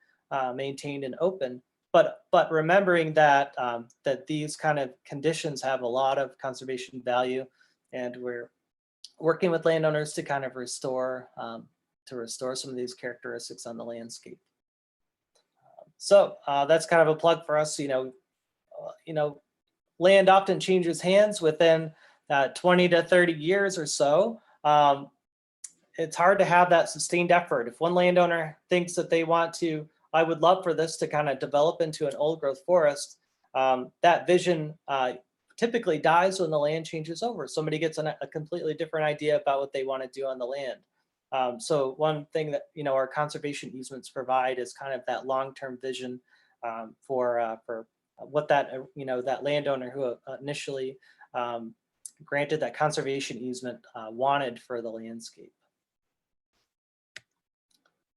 maintained and open. But remembering that that these kind of conditions have a lot of conservation value, and we're working with landowners to kind of restore some of these characteristics on the landscape. So that's kind of a plug for us. You know, land often changes hands within 20 to 30 years or so. It's hard to have that sustained effort. If one landowner thinks that they want to, I would love for this to kind of develop into an old growth forest, that vision typically dies when the land changes over. Somebody gets a completely different idea about what they want to do on the land. So one thing that, you know, our conservation easements provide is kind of that long-term vision for what that, you know, that landowner who initially granted that conservation easement wanted for the landscape.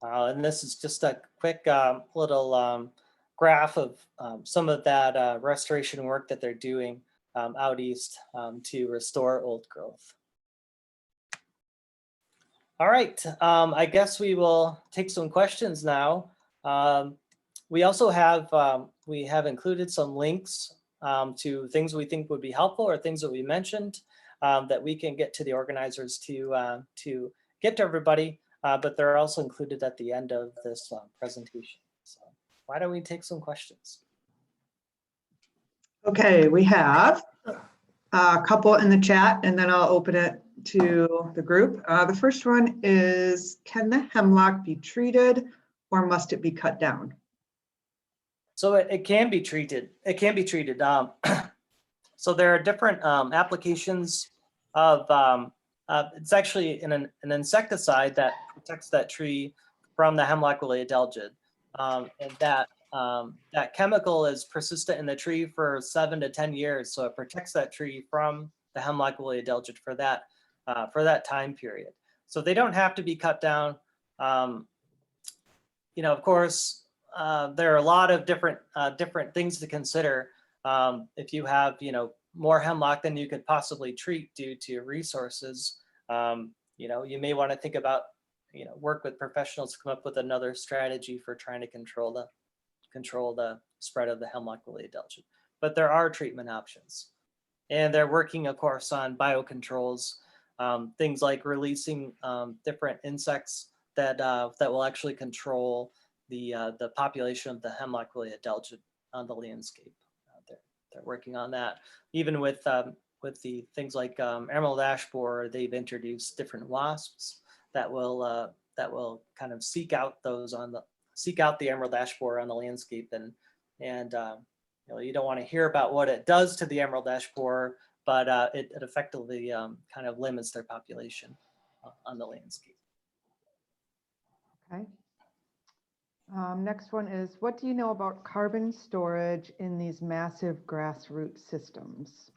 And this is just a quick little graph of some of that restoration work that they're doing out east to restore old growth. All right, I guess we will take some questions now. We also have included some links to things we think would be helpful or things that we mentioned that we can get to the organizers to get to everybody, but they're also included at the end of this presentation. So why don't we take some questions? Okay, we have a couple in the chat and then I'll open it to the group. The first one is, can the hemlock be treated or must it be cut down? So it can be treated. It can be treated. So there are different applications of, it's actually an insecticide that protects that tree from the hemlock woolly adelgid. And that chemical is persistent in the tree for 7 to 10 years. So it protects that tree from the hemlock woolly adelgid for that time period. So they don't have to be cut down. You know, of course, there are a lot of different things to consider. If you have, you know, more hemlock than you could possibly treat due to resources, you know, you may want to think about, you know, work with professionals to come up with another strategy for trying to control the spread of the hemlock woolly adelgid. But there are treatment options, and they're working, of course, on biocontrols, things like releasing different insects that will actually control the population of the hemlock woolly adelgid on the landscape. They're working on that. Even with the things like emerald ash borer, they've introduced different wasps that will kind of seek out the emerald ash borer on the landscape, and you know, you don't want to hear about what it does to the emerald ash borer, but it effectively kind of limits their population on the landscape. Okay. Next one is, what do you know about carbon storage in these massive grassroots systems?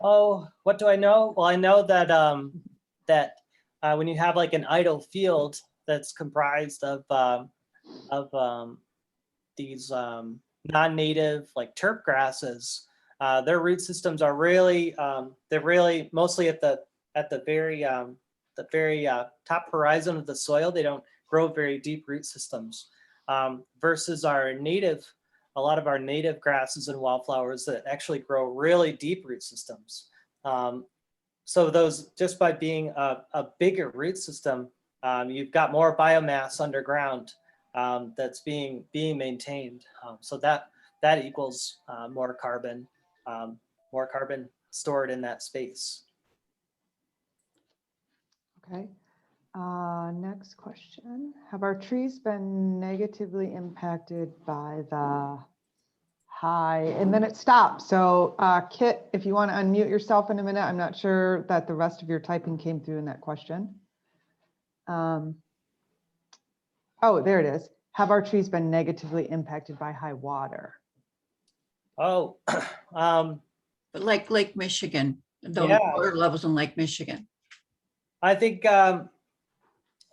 Oh, what do I know? Well, I know that when you have like an idle field that's comprised of these non-native like turf grasses, their root systems are really they're really mostly at the very top horizon of the soil. They don't grow very deep root systems, versus a lot of our native grasses and wildflowers that actually grow really deep root systems. So those, just by being a bigger root system, you've got more biomass underground that's being maintained. So that equals more carbon stored in that space. Okay. Next question. Have our trees been negatively impacted by the high, and then it stopped. So Kit, if you want to unmute yourself in a minute, I'm not sure that the rest of your typing came through in that question. Oh, there it is. Have our trees been negatively impacted by high water? Oh, But like Lake Michigan, the Yeah. water levels in Lake Michigan. I think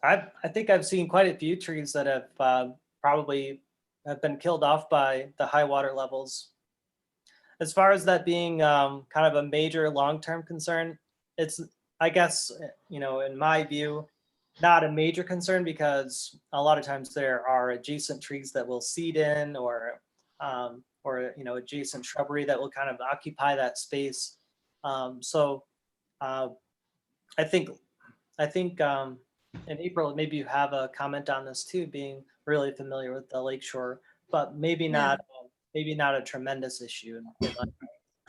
I think I've seen quite a few trees that have probably have been killed off by the high water levels. As far as that being kind of a major long-term concern, it's, I guess, in my view, not a major concern, because a lot of times there are adjacent trees that will seed in, or adjacent shrubbery that will kind of occupy that space. So I think in April, maybe you have a comment on this too, being really familiar with the lakeshore, but maybe not a tremendous issue.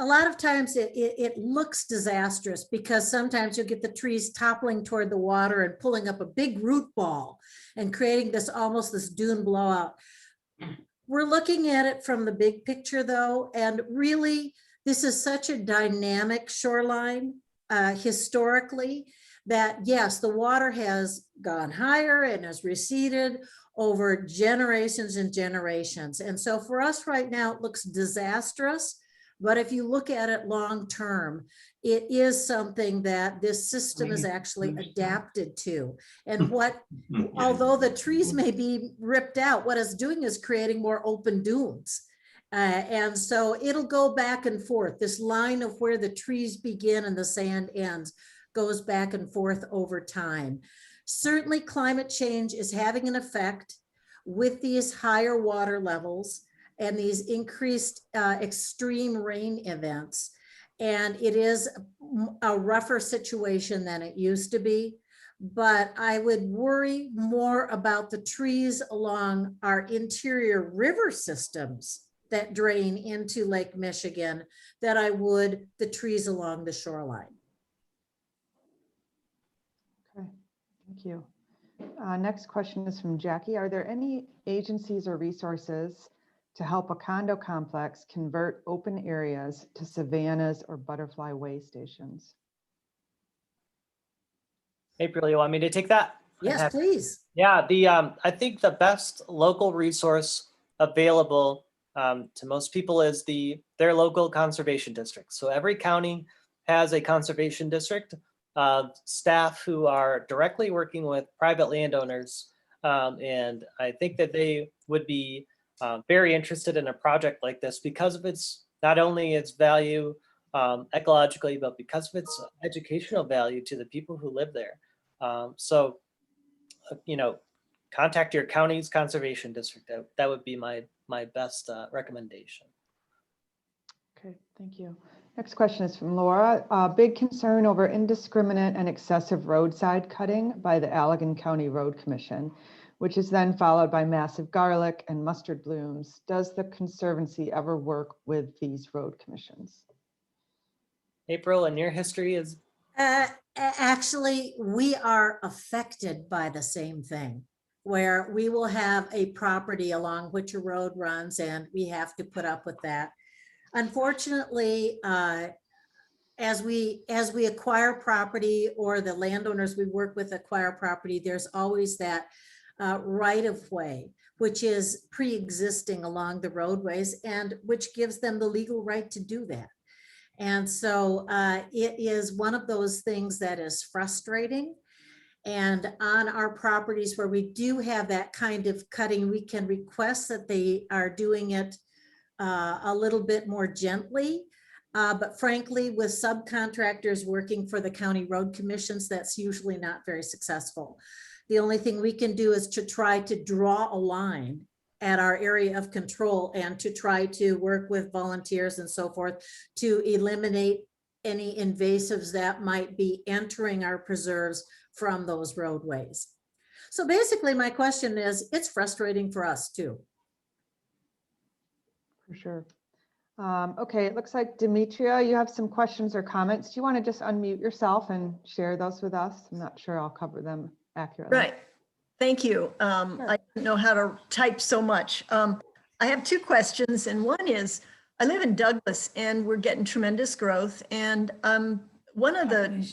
A lot of times it looks disastrous, because sometimes you'll get the trees toppling toward the water and pulling up a big root ball and creating almost this dune blowout. We're looking at it from the big picture though, and really this is such a dynamic shoreline historically, that yes, the water has gone higher and has receded over generations and generations. And so for us right now, it looks disastrous. But if you look at it long term, it is something that this system is actually adapted to. And although the trees may be ripped out, what it's doing is creating more open dunes. And so it'll go back and forth. This line of where the trees begin and the sand ends goes back and forth over time. Certainly climate change is having an effect with these higher water levels and these increased extreme rain events. And it is a rougher situation than it used to be. But I would worry more about the trees along our interior river systems that drain into Lake Michigan than I would the trees along the shoreline. Okay, thank you. Next question is from Jackie. Are there any agencies or resources to help a condo complex convert open areas to savannas or butterfly way stations? April, you want me to take that? Yes, please. Yeah, I think the best local resource available to most people is their local conservation district. So every county has a conservation district, staff who are directly working with private landowners, and I think that they would be very interested in a project like this because of its, not only its value ecologically, but because of its educational value to the people who live there. So, contact your county's conservation district. That would be my best recommendation. Okay, thank you. Next question is from Laura. Big concern over indiscriminate and excessive roadside cutting by the Allegan County Road Commission, which is then followed by massive garlic and mustard blooms. Does the Conservancy ever work with these road commissions? April, in your history is? Actually, we are affected by the same thing, where we will have a property along which a road runs and we have to put up with that. Unfortunately, as we acquire property, or the landowners we work with acquire property, there's always that right of way, which is pre-existing along the roadways and which gives them the legal right to do that. And so it is one of those things that is frustrating. And on our properties where we do have that kind of cutting, we can request that they are doing it a little bit more gently. But frankly, with subcontractors working for the county road commissions, that's usually not very successful. The only thing we can do is to try to draw a line at our area of control and to try to work with volunteers and so forth to eliminate any invasives that might be entering our preserves from those roadways. So basically my question is, it's frustrating for us too. For sure. Okay, it looks like Demetria, you have some questions or comments. Do you want to just unmute yourself and share those with us? I'm not sure I'll cover them accurately. Right. Thank you. I didn't know how to type so much. I have two questions, and one is, I live in Douglas and we're getting tremendous growth, and one of the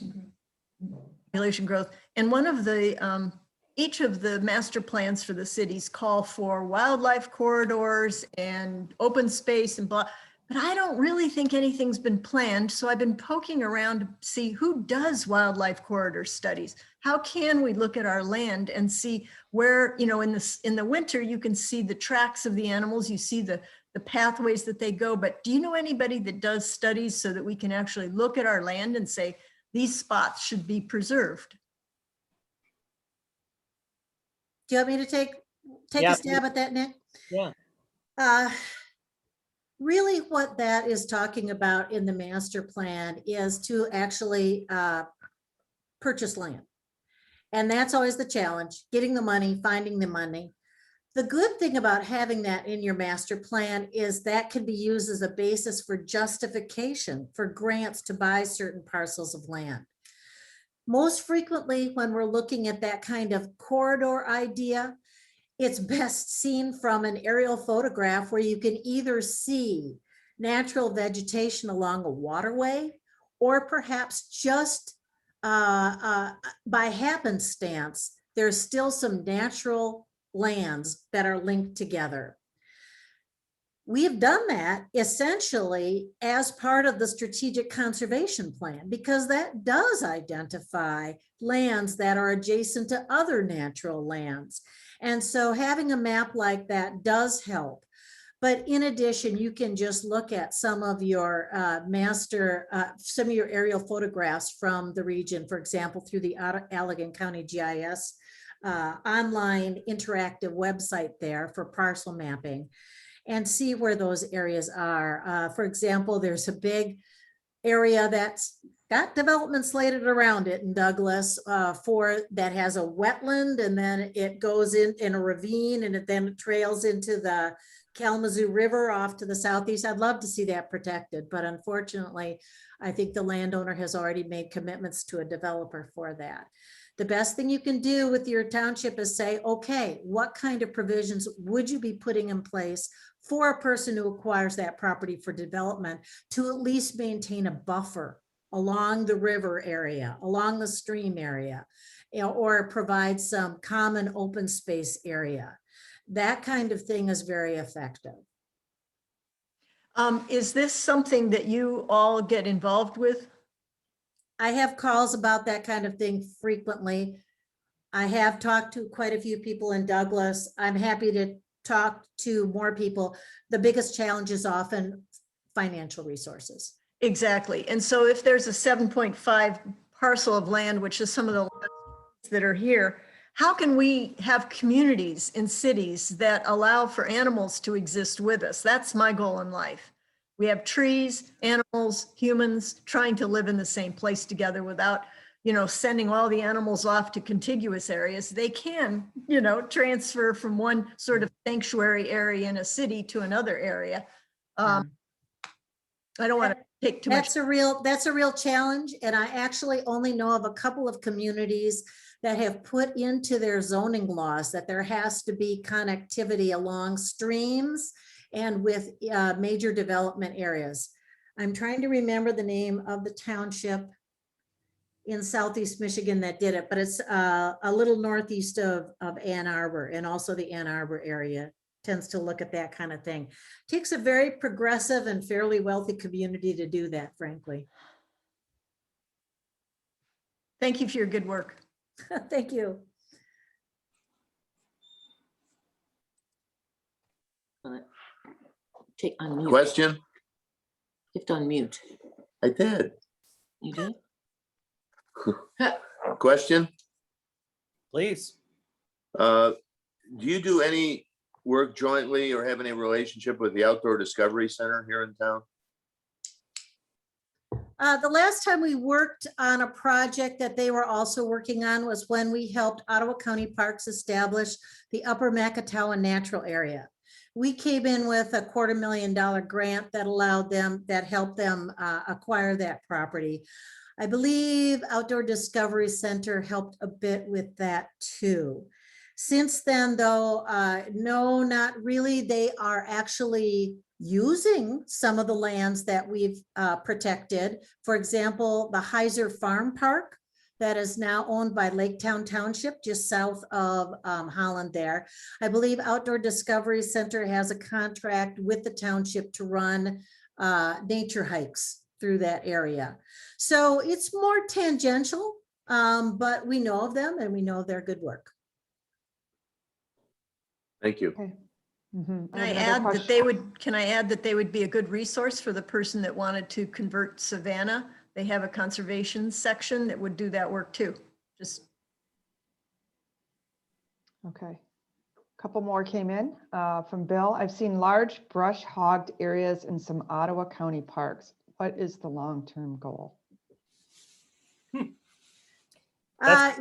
population growth, and one of the each of the master plans for the cities call for wildlife corridors and open space and blah, but I don't really think anything's been planned. So I've been poking around to see who does wildlife corridor studies. How can we look at our land and see where, you know, in the winter, you can see the tracks of the animals, you see the pathways that they go, but do you know anybody that does studies so that we can actually look at our land and say, these spots should be preserved? Do you want me to take Yeah, a stab at that, Nick? Yeah. Really what that is talking about in the master plan is to actually purchase land. And that's always the challenge, getting the money, finding the money. The good thing about having that in your master plan is that can be used as a basis for justification for grants to buy certain parcels of land. Most frequently, when we're looking at that kind of corridor idea, it's best seen from an aerial photograph where you can either see natural vegetation along a waterway, or perhaps just by happenstance, there's still some natural lands that are linked together. We have done that essentially as part of the strategic conservation plan, because that does identify lands that are adjacent to other natural lands. And so having a map like that does help. But in addition, you can just look at some of your some of your aerial photographs from the region, for example, through the Allegan County GIS online interactive website there for parcel mapping, and see where those areas are. For example, there's a big area that's got development slated around it in Douglas that has a wetland, and then it goes in a ravine, and then it trails into the Kalamazoo River off to the southeast. I'd love to see that protected, but unfortunately, I think the landowner has already made commitments to a developer for that. The best thing you can do with your township is say, okay, what kind of provisions would you be putting in place for a person who acquires that property for development to at least maintain a buffer along the river area, along the stream area, or provide some common open space area. That kind of thing is very effective. Is this something that you all get involved with? I have calls about that kind of thing frequently. I have talked to quite a few people in Douglas. I'm happy to talk to more people. The biggest challenge is often financial resources. Exactly. And so if there's a 7.5 parcel of land, which is some of the lands that are here, how can we have communities in cities that allow for animals to exist with us? That's my goal in life. We have trees, animals, humans trying to live in the same place together without, you know, sending all the animals off to contiguous areas. They can, you know, transfer from one sort of sanctuary area in a city to another area. I don't want to take too much. That's a real challenge. And I actually only know of a couple of communities that have put into their zoning laws that there has to be connectivity along streams and with major development areas. I'm trying to remember the name of the township. in Southeast Michigan that did it, but it's a little northeast of Ann Arbor, and also the Ann Arbor area tends to look at that kind of thing. Takes a very progressive and fairly wealthy community to do that, frankly. Thank you for your good work. Thank you. Take unmute. Question? You have to unmute. I did. You did? Question? Please. Do you do any work jointly or have any relationship with the Outdoor Discovery Center here in town? The last time we worked on a project that they were also working on was when we helped Ottawa County Parks establish the Upper Macatawa Natural Area. We came in with a $250,000 grant that allowed them, that helped them acquire that property. I believe Outdoor Discovery Center helped a bit with that too. Since then, though, no, not really. They are actually using some of the lands that we've protected. For example, the Heiser Farm Park that is now owned by Laketown Township, just south of Holland there. I believe Outdoor Discovery Center has a contract with the township to run nature hikes through that area. So it's more tangential, but we know of them and we know their good work. Thank you. Okay. Mhm. Can I have another add that question. they would, can I add that they would be a good resource for the person that wanted to convert Savannah? They have a conservation section that would do that work too. Just Okay. Couple more came in from Bill. I've seen large brush hogged areas in some Ottawa County parks. What is the long-term goal?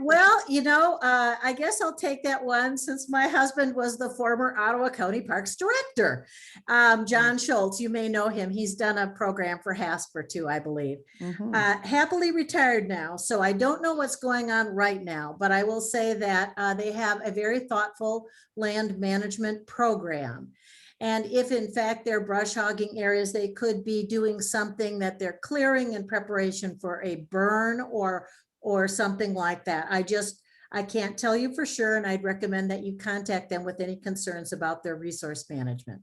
Well, you know, I guess I'll take that one since my husband was the former Ottawa County Parks Director. John Schultz, you may know him. He's done a program for Hasper too, I believe. Mhm. Happily retired now, so I don't know what's going on right now, but I will say that they have a very thoughtful land management program. And if in fact they're brush hogging areas, they could be doing something that they're clearing in preparation for a burn or something like that. I can't tell you for sure, and I'd recommend that you contact them with any concerns about their resource management.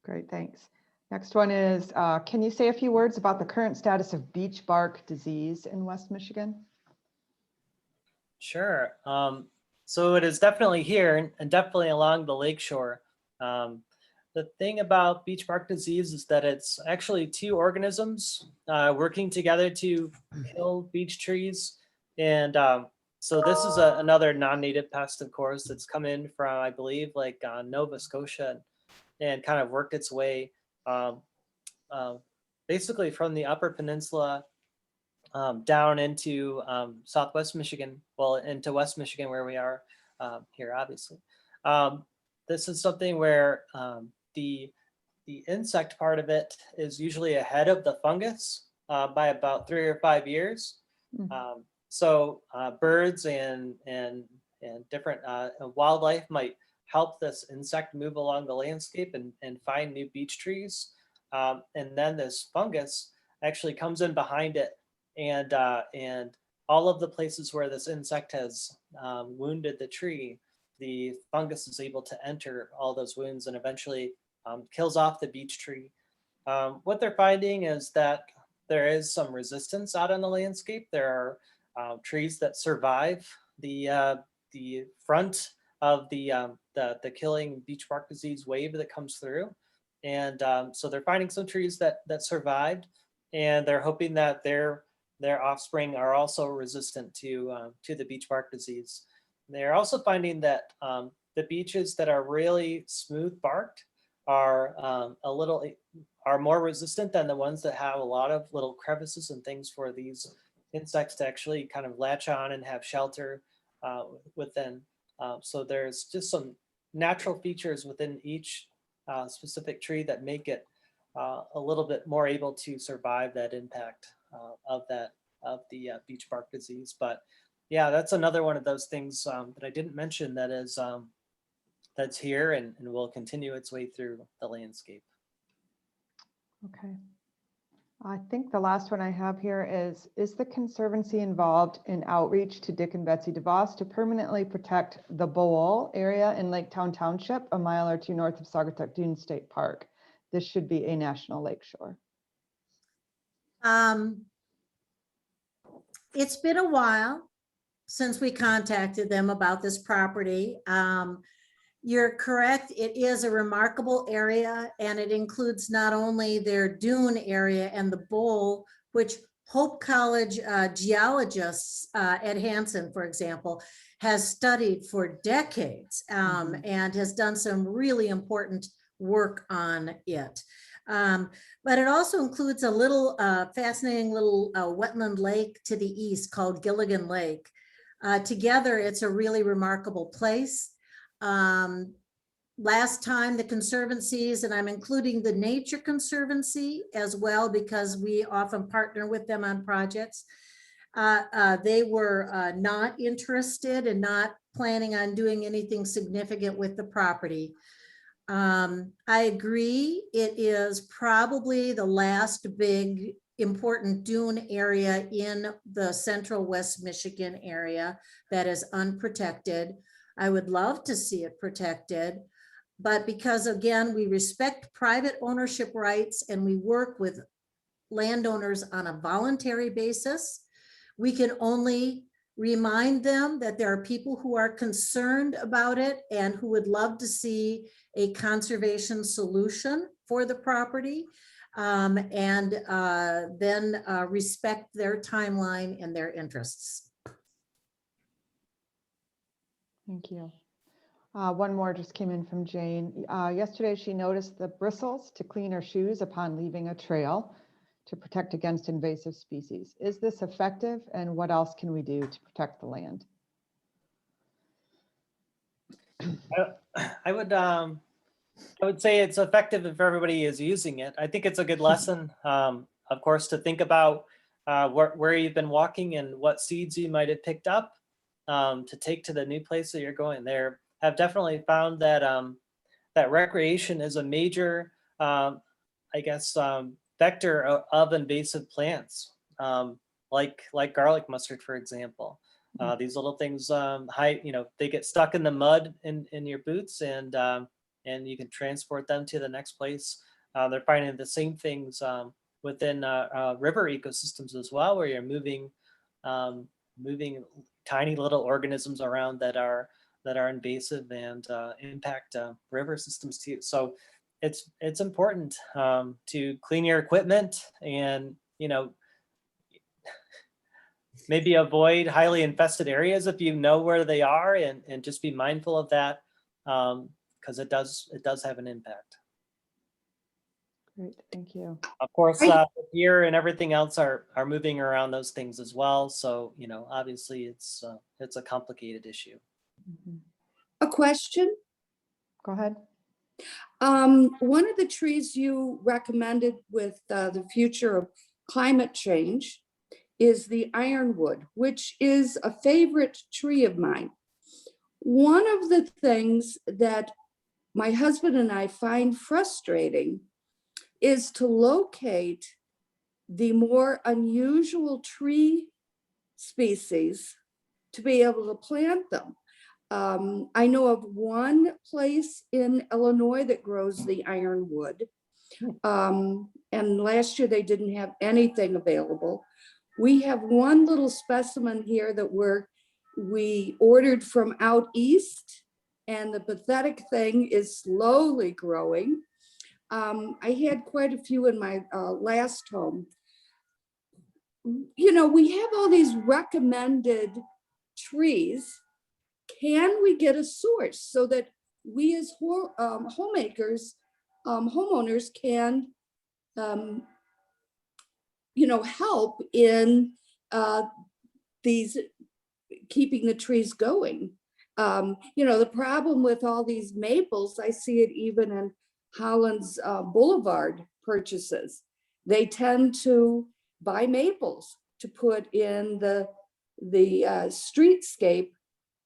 Great, thanks. Next one is, can you say a few words about the current status of beach bark disease in West Michigan? Sure. So it is definitely here and definitely along the lakeshore. The thing about beach bark disease is that it's actually two organisms working together to kill beach trees. And so this is another non-native pest, of course, that's come in from, I believe, like Nova Scotia and kind of worked its way basically from the Upper Peninsula down into Southwest Michigan, well, into West Michigan where we are here, obviously. This is something where the insect part of it is usually ahead of the fungus by about 3 or 5 years. So birds and different wildlife might help this insect move along the landscape and find new beech trees. And then this fungus actually comes in behind it, and all of the places where this insect has wounded the tree, the fungus is able to enter all those wounds and eventually kills off the beech tree. What they're finding is that there is some resistance out on the landscape. There are trees that survive the front of the killing beech bark disease wave that comes through, and so they're finding some trees that survived, and they're hoping that their offspring are also resistant to the beech bark disease. They're also finding that the beeches that are really smooth barked are more resistant than the ones that have a lot of little crevices and things for these insects to actually kind of latch on and have shelter within. So there's just some natural features within each specific tree that make it a little bit more able to survive that impact of the beech bark disease. But yeah, that's another one of those things that I didn't mention that is that's here and will continue its way through the landscape. Okay. I think the last one I have here is the Conservancy involved in outreach to Dick and Betsy DeVos to permanently protect the Bowl area in Laketown Township, a mile or two north of Saugatuck Dunes State Park? This should be a national lakeshore. It's been a while since we contacted them about this property. You're correct, it is a remarkable area, and it includes not only their dune area and the bowl, which Hope College geologists Ed Hansen, for example, has studied for decades and has done some really important work on it. But it also includes a little fascinating little wetland lake to the east called Gilligan Lake. Together, it's a really remarkable place. Last time the conservancies, and I'm including the Nature Conservancy as well, because we often partner with them on projects. They were not interested and not planning on doing anything significant with the property. I agree, it is probably the last big important dune area in the central West Michigan area that is unprotected. I would love to see it protected, but because again, we respect private ownership rights and we work with landowners on a voluntary basis, we can only remind them that there are people who are concerned about it and who would love to see a conservation solution for the property, and then respect their timeline and their interests. Thank you. One more just came in from Jane. Yesterday, she noticed the bristles to clean her shoes upon leaving a trail to protect against invasive species. Is this effective, and what else can we do to protect the land? I would say it's effective if everybody is using it. I think it's a good lesson, of course, to think about where you've been walking and what seeds you might have picked up to take to the new place that you're going. There have definitely found that that recreation is a major, I guess, vector of invasive plants, like garlic mustard, for example. These little things, they get stuck in the mud in your boots, and you can transport them to the next place. They're finding the same things within river ecosystems as well, where you're moving tiny little organisms around that are invasive and impact river systems too. So it's important to clean your equipment and maybe avoid highly infested areas if you know where they are, and just be mindful of that, because it does have an impact. Great, thank you. Of course, gear and everything else are moving around those things as well. So obviously it's a complicated issue. A question. Go ahead. One of the trees you recommended with the future of climate change is the ironwood, which is a favorite tree of mine. One of the things that my husband and I find frustrating is to locate the more unusual tree species to be able to plant them. I know of one place in Illinois that grows the ironwood. And last year they didn't have anything available. We have one little specimen here that we ordered from out east, and the pathetic thing is slowly growing. I had quite a few in my last home. We have all these recommended trees. Can we get a source so that we as homeowners can, help in these keeping the trees going? The problem with all these maples, I see it even in Holland's Boulevard purchases. They tend to buy maples to put in the streetscape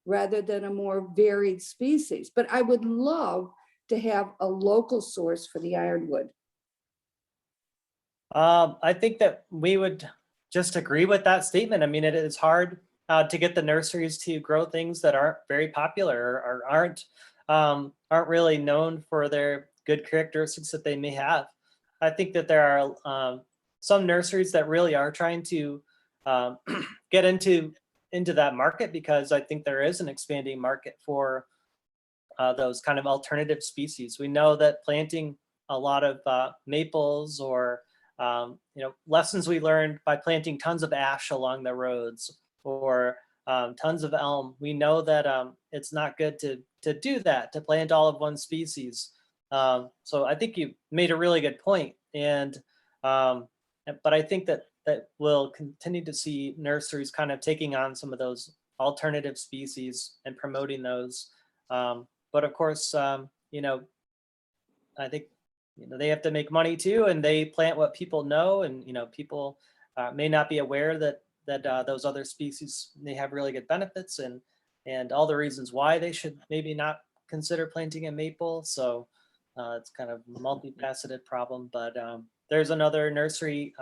rather than a more varied species. But I would love to have a local source for the ironwood. I think that we would just agree with that statement. I mean, it is hard to get the nurseries to grow things that aren't very popular or aren't really known for their good characteristics that they may have. I think that there are some nurseries that really are trying to get into that market, because I think there is an expanding market for those kind of alternative species. We know that planting a lot of maples or lessons we learned by planting tons of ash along the roads or tons of elm. We know that it's not good to do that, to plant all of one species. So I think you made a really good point. And but I think that we'll continue to see nurseries kind of taking on some of those alternative species and promoting those. But of course, I think they have to make money too, and they plant what people know, and people may not be aware that those other species may have really good benefits and all the reasons why they should maybe not consider planting a maple. So it's kind of a multifaceted problem. But there's another nursery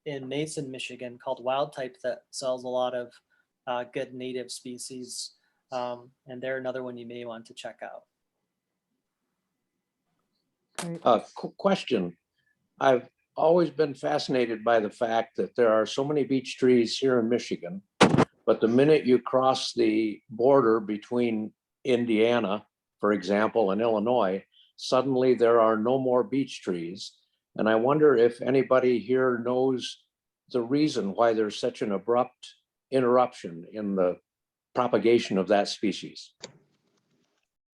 in Mason, Michigan called Wild Type that sells a lot of good native species, and they're another one you may want to check out. Question. I've always been fascinated by the fact that there are so many beech trees here in Michigan, but the minute you cross the border between Indiana, for example, and Illinois, suddenly there are no more beech trees. And I wonder if anybody here knows the reason why there's such an abrupt interruption in the propagation of that species.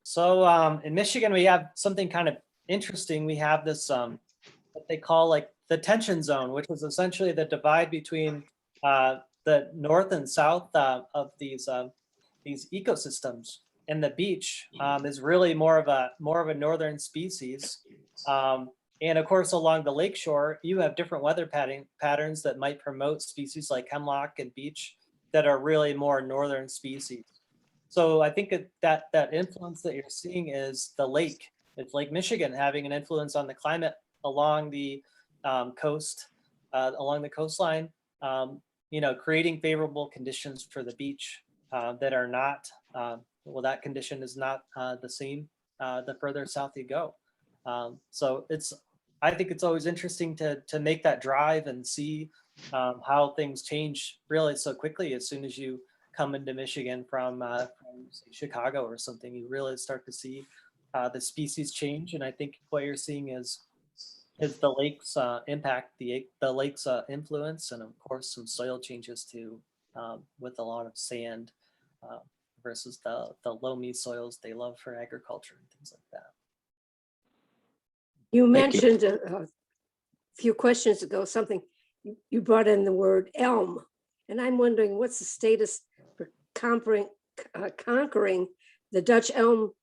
So in Michigan, we have something kind of interesting. We have this what they call like the tension zone, which is essentially the divide between the north and south of these ecosystems. And the beech is really more of a northern species. And of course, along the lakeshore, you have different weather patterns that might promote species like hemlock and beech that are really more northern species. So I think that influence that you're seeing is the lake. It's Lake Michigan having an influence on the climate along the coast, along the coastline, creating favorable conditions for the beech that are not, well, that condition is not the same the further south you go. So I think it's always interesting to make that drive and see how things change really so quickly. As soon as you come into Michigan from say, Chicago or something, you really start to see the species change. And I think what you're seeing is the lake's impact, the lake's influence, and of course some soil changes too, with a lot of sand versus the loamy soils they love for agriculture and things like that. You mentioned a few questions ago something, you brought in the word elm, and I'm wondering what's the status for conquering the Dutch elm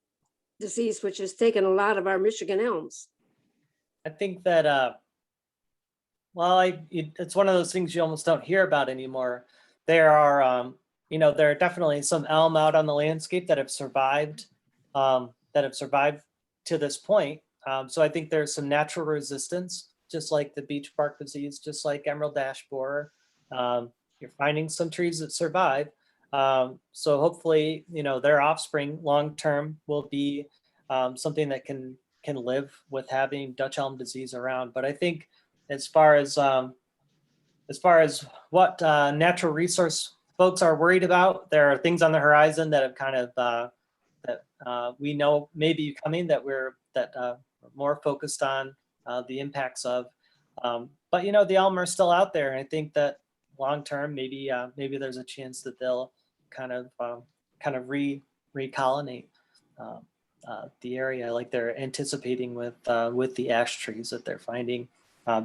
disease, which has taken a lot of our Michigan elms. I think that, it's one of those things you almost don't hear about anymore. There are, there are definitely some elm out on the landscape that have survived to this point. So I think there's some natural resistance, just like the beech bark disease, just like emerald ash borer. You're finding some trees that survive. So hopefully, their offspring long-term will be something that can live with having Dutch elm disease around. But I think as far as what natural resource folks are worried about, there are things on the horizon that have kind of that we know may be coming that we're more focused on the impacts of. But the elm are still out there, and I think that long term, maybe there's a chance that they'll kind of recolonate the area, like they're anticipating with the ash trees that they're finding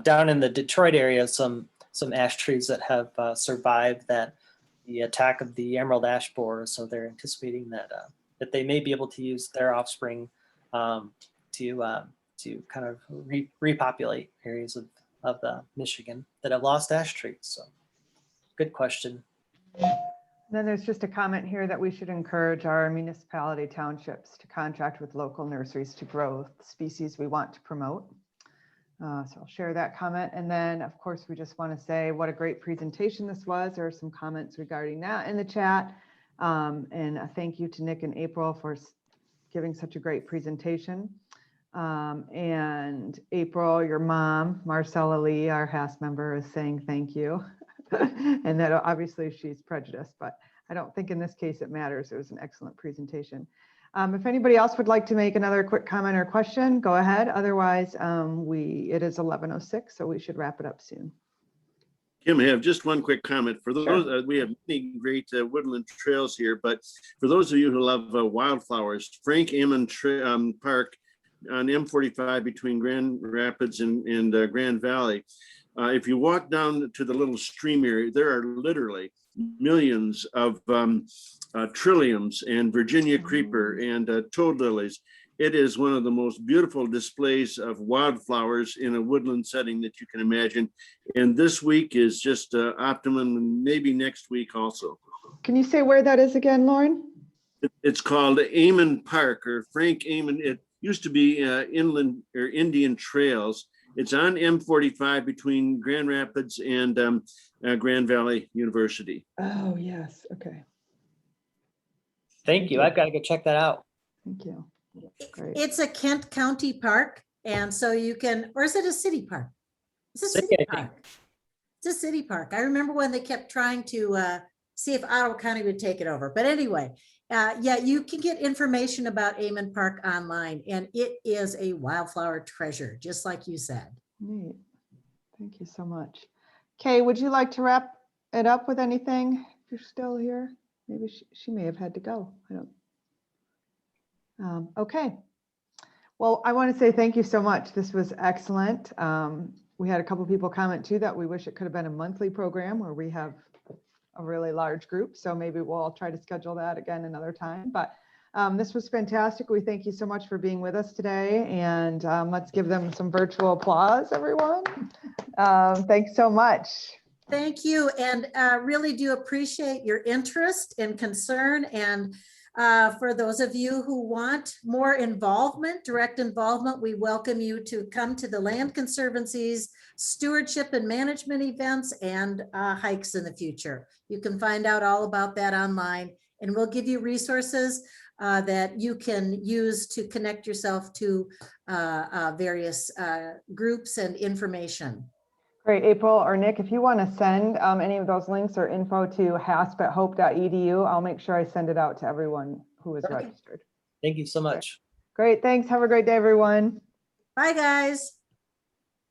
down in the Detroit area. Some ash trees that have survived the attack of the emerald ash borer. So they're anticipating that they may be able to use their offspring to kind of repopulate areas of Michigan that have lost ash trees. So good question. Then there's just a comment here that we should encourage our municipality townships to contract with local nurseries to grow species we want to promote. So I'll share that comment. And then, of course, we just want to say what a great presentation this was. There are some comments regarding that in the chat. And a thank you to Nick and April for giving such a great presentation. And April, your mom, Marcella Lee, our HAS member, is saying thank you. And that obviously she's prejudiced, but I don't think in this case it matters. It was an excellent presentation. If anybody else would like to make another quick comment or question, go ahead. Otherwise, it is 11:06, so we should wrap it up soon. Kim, I have just one quick comment. For those, we have many great woodland trails here, but for those of you who love wildflowers, Frank Amon Park on M45 between Grand Rapids and Grand Valley. If you walk down to the little stream area, there are literally millions of trilliums and Virginia creeper and toad lilies. It is one of the most beautiful displays of wildflowers in a woodland setting that you can imagine. And this week is just optimum, and maybe next week also. Can you say where that is again, Lauren? It's called Amon Park, or Frank Amon. It used to be inland or Indian Trails. It's on M45 between Grand Rapids and Grand Valley University. Oh, yes. Okay. Thank you. I've got to go check that out. Thank you. Great. It's a Kent County park, and so you can, or is it a city park? It's a City, city I think. park. It's a city park. I remember when they kept trying to see if Ottawa County would take it over. But anyway, yeah, you can get information about Amon Park online, and it is a wildflower treasure, just like you said. Neat. Thank you so much. Kay, would you like to wrap it up with anything? If you're still here, maybe she may have had to go. I don't. Okay. Well, I want to say thank you so much. This was excellent. We had a couple people comment too that we wish it could have been a monthly program where we have a really large group. So maybe we'll try to schedule that again another time. But this was fantastic. We thank you so much for being with us today. And let's give them some virtual applause, everyone. Thanks so much. Thank you, and really do appreciate your interest and concern. And for those of you who want more involvement, direct involvement, we welcome you to come to the Land Conservancy's stewardship and management events and hikes in the future. You can find out all about that online, and we'll give you resources that you can use to connect yourself to various groups and information. Great, April or Nick, if you want to send any of those links or info to hasp@hope.edu, I'll make sure I send it out to everyone who is registered. Thank you so much. Great, thanks. Have a great day, everyone. Bye, guys.